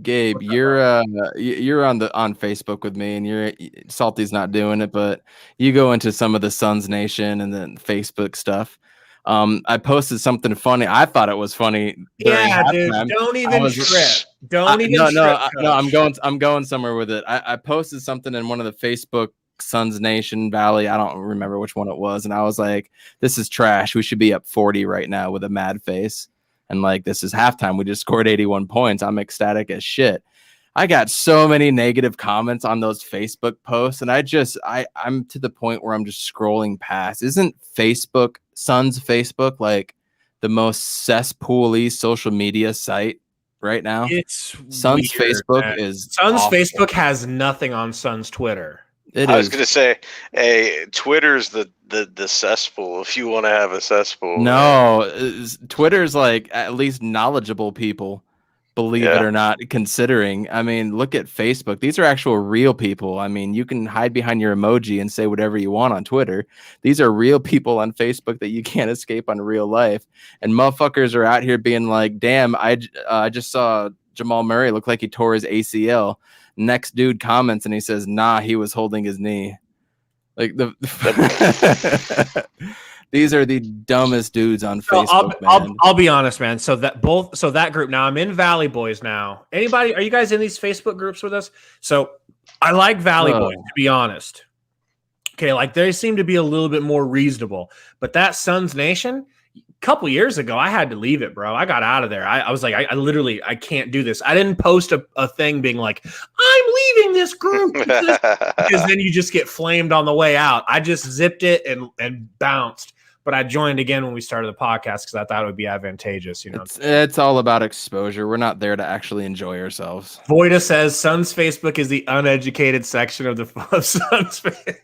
Gabe, you're on Facebook with me, and Salty's not doing it, but you go into some of the Suns Nation and then Facebook stuff. I posted something funny. I thought it was funny. Yeah, dude. Don't even trip. Don't even trip. No. I'm going somewhere with it. I posted something in one of the Facebook Suns Nation Valley. I don't remember which one it was, and I was like, "This is trash. We should be up 40 right now with a mad face." And like, this is halftime. We just scored 81 points. I'm ecstatic as shit. I got so many negative comments on those Facebook posts. And I'm to the point where I'm just scrolling past. Isn't Suns Facebook, like the most cesspool-y social media site right now? It's Suns weird, Facebook man. is Suns awful. Facebook has nothing on Suns Twitter. I was going to say, hey, Twitter's the cesspool if you want to have a cesspool. No, Twitter's like at least knowledgeable people, believe it or not, considering. I mean, look at Facebook. These are actual real people. I mean, you can hide behind your emoji and say whatever you want on Twitter. These are real people on Facebook that you can't escape on real life. And motherfuckers are out here being like, damn, I just saw Jamal Murray look like he tore his ACL. Next dude comments and he says, nah, he was holding his knee. Like these are the dumbest dudes on Facebook. I'll be honest, man. So that group now, I'm in Valley Boys now. Anybody, are you guys in these Facebook groups with us? So I like Valley Boys, to be honest. Okay, like they seem to be a little bit more reasonable. But that Suns Nation, couple years ago, I had to leave it, bro. I got out of there. I was like, I literally can't do this. I didn't post a thing being like, I'm leaving this group because then you just get flamed on the way out. I just zipped it and bounced. But I joined again when we started the podcast because I thought it would be advantageous. You know, it's all about exposure. We're not there to actually enjoy ourselves. Voida says Suns Facebook is the uneducated section of Suns fan.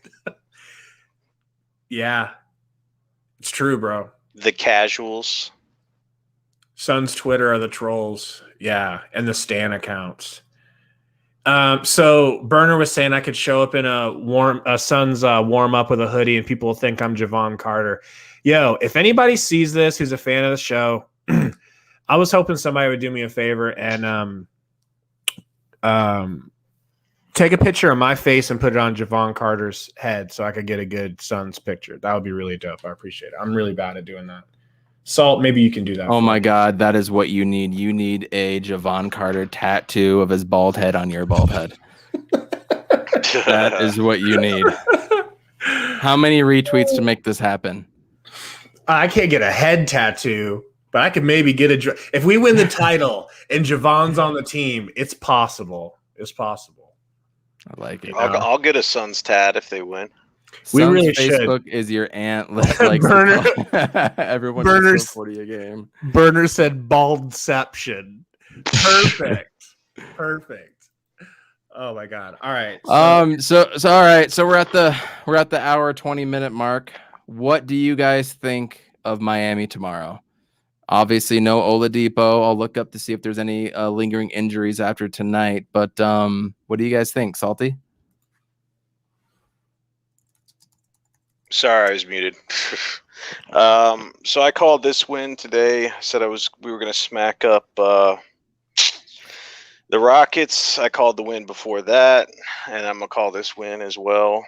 Yeah, it's true, bro. The casuals. Suns Twitter are the trolls. Yeah, and the Stan accounts. So Burner was saying I could show up in a Suns warm up with a hoodie and people will think I'm Javon Carter. Yo, if anybody sees this who's a fan of the show, I was hoping somebody would do me a favor and take a picture of my face and put it on Javon Carter's head so I could get a good Suns picture. That would be really dope. I appreciate it. I'm really bad at doing that. Salt, maybe you can do that. Oh my God, that is what you need. You need a Javon Carter tattoo of his bald head on your bald head. That is what you need. How many retweets to make this happen? I can't get a head tattoo, but I could maybe get if we win the title and Javon's on the team, it's possible. It's possible. I like it. I'll get a Suns tat if they win. We Suns really Facebook should. is your aunt. Like Burner. Everyone Burner's gets 40 a game. Burner said baldception. Perfect. Perfect. Oh my God. All right. So all right. So we're at the hour 20-minute mark. What do you guys think of Miami tomorrow? Obviously, no Oladipo. I'll look up to see if there's any lingering injuries after tonight. But what do you guys think, Salty? Sorry, I was muted. So I called this win today. I said we were going to smack up the Rockets. I called the win before that, and I'm going to call this win as well.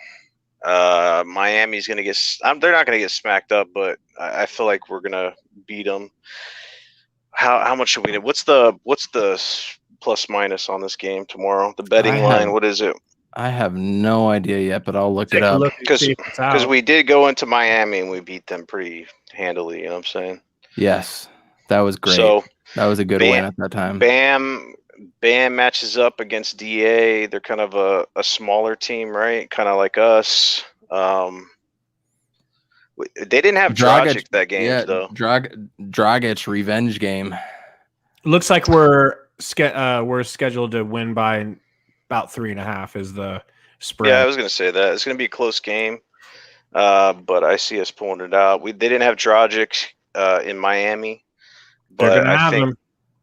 Miami's going to get they're not going to get smacked up, but I feel like we're going to beat them. How much should we know? What's the plus minus on this game tomorrow? The betting line, what is it? I have no idea yet, but I'll look it up. Because we did go into Miami and we beat them pretty handily, you know what I'm saying? Yes, that was great. So that was a good win at that time. Bam matches up against DA. They're kind of a smaller team, right? Kind of like us. They didn't have Dragic that game, though. Dragic revenge game. Looks like we're scheduled to win by about 3.5 is the spread. Yeah, I was going to say that. It's going to be a close game, but I see us pulling it out. They didn't have Dragic in Miami, but I think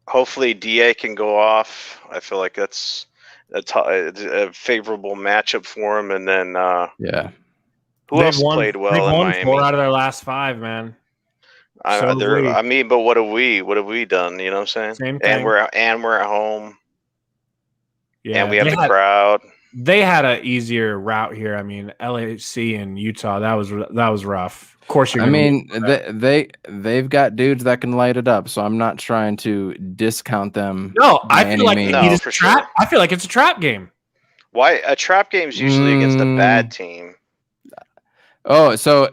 hopefully DA can go off. I feel like that's a favorable matchup for him. And then who else played well in Miami? They've won 4 out of their last 5, man. But what have we done? You know what I'm saying? Same thing. And we're at home. Yeah, and we have the crowd. They had an easier route here. I mean, LAC and Utah, that was rough. Of course, they've got dudes that can light it up. So I'm not trying to discount them. No, I feel like I feel like it's a trap game. Why a trap game is usually against a bad team? Oh, so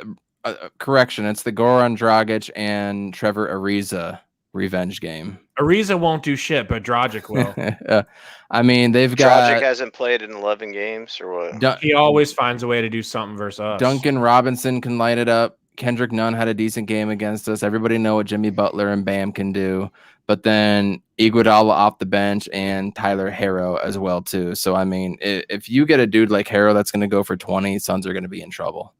correction, it's the Goran Dragic and Trevor Ariza revenge game. Ariza won't do shit, but Dragic will. I mean, they've got Dragic hasn't played in 11 games or what? He always finds a way to do something versus us. Duncan Robinson can light it up. Kendrick Nunn had a decent game against us. Everybody know what Jimmy Butler and Bam can do. But then Iguodala off the bench and Tyler Herro as well too. So I mean, if you get a dude like Herro that's going to go for 20, Suns are going to be in trouble.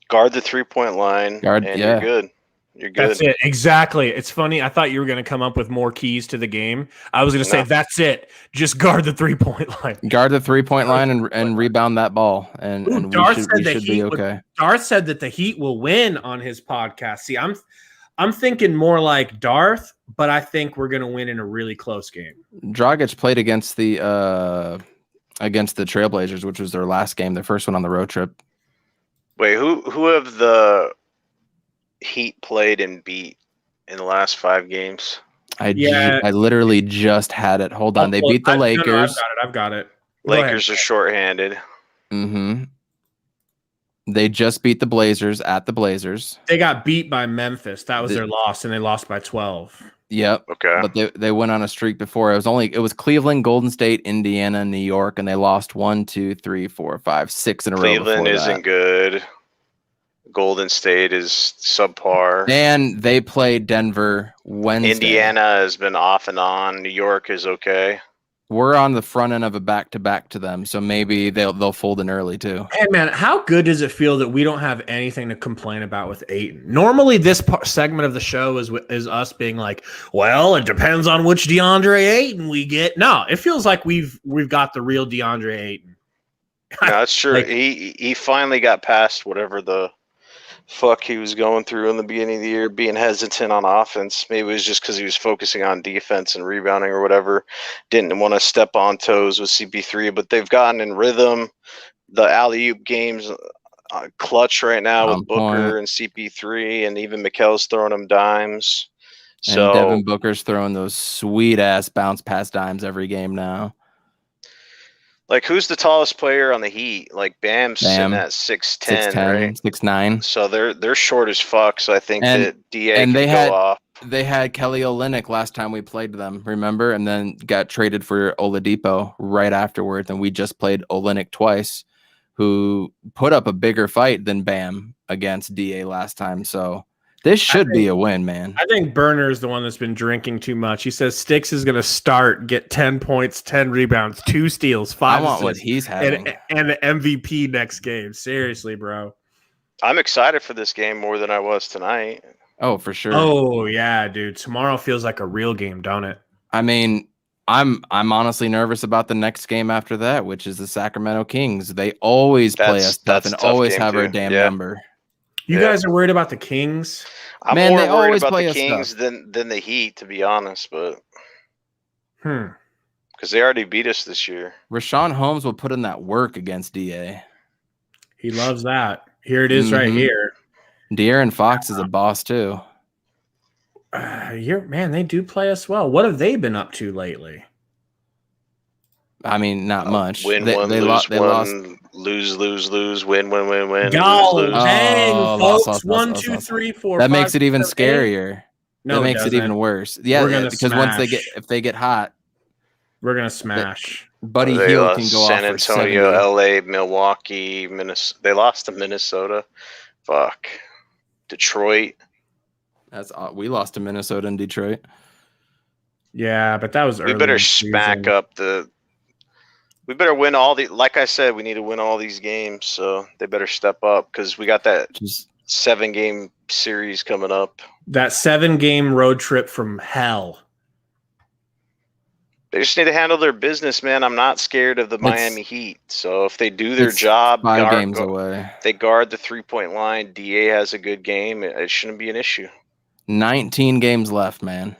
Guard the 3-point line, you're good. You're good. That's it. Exactly. It's funny. I thought you were going to come up with more keys to the game. I was going to say, that's it. Just guard the 3-point line. Guard the 3-point line and rebound that ball. And we should be okay. Darth said that the Heat will win on his podcast. See, I'm thinking more like Darth, but I think we're going to win in a really close game. Dragic played against the Trailblazers, which was their last game, their first one on the road trip. Wait, who have the Heat played and beat in the last 5 games? I literally just had it. Hold on. They beat the Lakers. I've got it. Lakers are shorthanded. Mm-hmm. They just beat the Blazers at the Blazers. They got beat by Memphis. That was their loss, and they lost by 12. Yep. Okay. But they went on a streak before. It was Cleveland, Golden State, Indiana, New York, and they lost 1, 2, 3, 4, 5, 6 in a row. Cleveland isn't good. Golden State is subpar. And they played Denver Wednesday. Indiana has been off and on. New York is okay. we're on the front end of a back-to-back to them, so maybe they'll fold in early too. Hey, man, how good does it feel that we don't have anything to complain about with Ayton? Normally, this segment of the show is us being like, well, it depends on which DeAndre Ayton we get. No, it feels like we've got the real DeAndre Ayton. No, that's true. Like- he finally got past whatever the fuck he was going through in the beginning of the year, being hesitant on offense. Maybe it was just because he was focusing on defense and rebounding or whatever. Didn't want to step on toes with CP3, but they've gotten in rhythm. The alley-oop games clutch right now with Booker and CP3, and even Mikhail's throwing them dimes. So And Devin Booker's throwing those sweet-ass bounce pass dimes every game now. like, who's the tallest player on the Heat? Like, Bam's sitting at 6'10", right? 6'9". So they're short as fuck. So I think that DA can go off. They had Kelly Olynyk last time we played them, remember? And then got traded for Oladipo right afterwards. And we just played Olynyk twice, who put up a bigger fight than Bam against DA last time. So this should be a win, man. I think Burner is the one that's been drinking too much. He says Sticks is going to start, get 10 points, 10 rebounds, 2 steals, 5 I want assists, what he's having. and the MVP next game. Seriously, bro. I'm excited for this game more than I was tonight. Oh, for sure. Oh, yeah, dude. Tomorrow feels like a real game, don't it? I mean, I'm honestly nervous about the next game after that, which is the Sacramento Kings. They always play us tough and always have our damn number. You guys are worried about the Kings? I'm Man, more they worried always about play the us Kings tough. than the Heat, to be honest. But Hmm. because they already beat us this year. Rashawn Holmes will put in that work against DA. He loves that. Here it is right here. De'Aaron Fox is a boss too. Man, they do play us well. What have they been up to lately? I mean, not much. Win They one, lost. lose, win, win. Go, lose, lose. dang, lost, folks. lost, 1, lost, 2, lost. 3, 4. That 5, makes it even 7, 8. scarier. No, that makes it even worse. Yeah, We're gonna because once smash. if they get hot, We're gonna smash. Buddy They Hield lost can go San off for 70. Antonio, LA, Milwaukee, Minnesota. They lost to Minnesota. Fuck. Detroit. We lost to Minnesota and Detroit. Yeah, but that was early. We better in the smack season. up we better win all the, like I said, we need to win all these games. So they better step up because we got that 7-game series coming up. That 7-game road trip from hell. They just need to handle their business, man. I'm not scared of the Miami Heat. So if they do their job, 5 games away. They guard the 3-point line. DA has a good game. It shouldn't be an issue. 19 games left, man.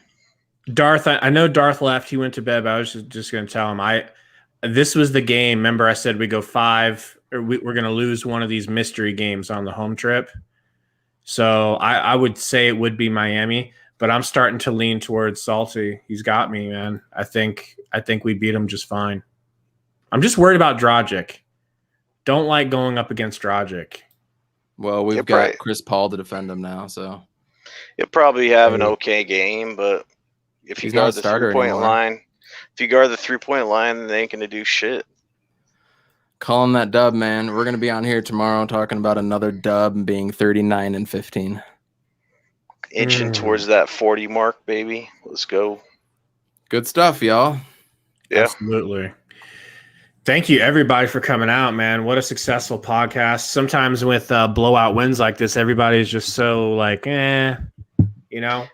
Darth, I know Darth left. He went to bed, but I was just going to tell him this was the game. Remember, I said we go 5, or we're going to lose one of these mystery games on the home trip. So I would say it would be Miami, but I'm starting to lean towards Salty. He's got me, man. I think we beat him just fine. I'm just worried about Dragic. Don't like going up against Dragic. Well, we've got Chris Paul to defend him now, so he'll probably have an okay game, but if you guard the 3-point line, then they ain't gonna do shit. Calling that dub, man. We're gonna be on here tomorrow talking about another dub being 39-15. Inching towards that 40 mark, baby. Let's go. Good stuff, y'all. Yeah. Absolutely. Thank you, everybody, for coming out, man. What a successful podcast. Sometimes with blowout wins like this, everybody's just so like, But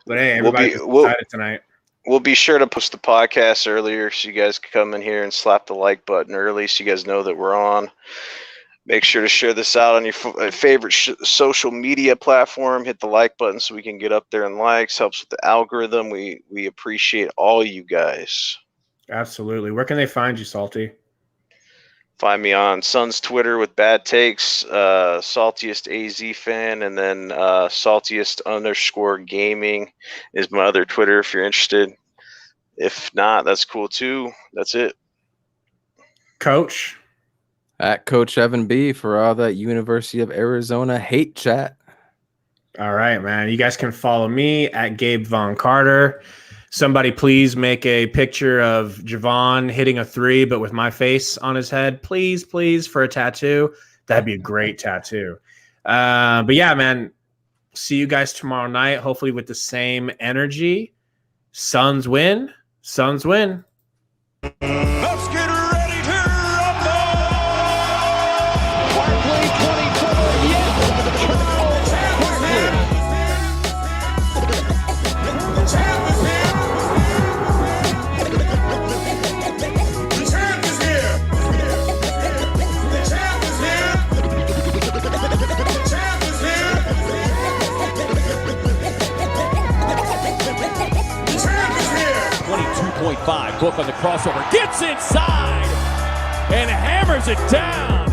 hey, everybody's excited tonight. We'll be sure to post the podcast earlier so you guys can come in here and slap the like button early so you guys know that we're on. Make sure to share this out on your favorite social media platform. Hit the like button so we can get up there in likes. Helps with the algorithm. We appreciate all you guys. Absolutely. Where can they find you, Salty? Find me on Sun's Twitter with Bad Takes, Saltiest AZ fan, and then Saltiest_gaming is my other Twitter if you're interested. If not, that's cool too. That's it. Coach? At Coach Evan B for all that University of Arizona hate chat. All right, man. You guys can follow me at Gabe Von Carter. Somebody please make a picture of Javon hitting a 3, but with my face on his head. Please, for a tattoo. That'd be a great tattoo. But yeah, man, see you guys tomorrow night, hopefully with the same energy. Suns win. Let's get ready to rumble! Barkley, 24, yes! Charles Barkley. .5 Book on the crossover, gets inside and hammers it down.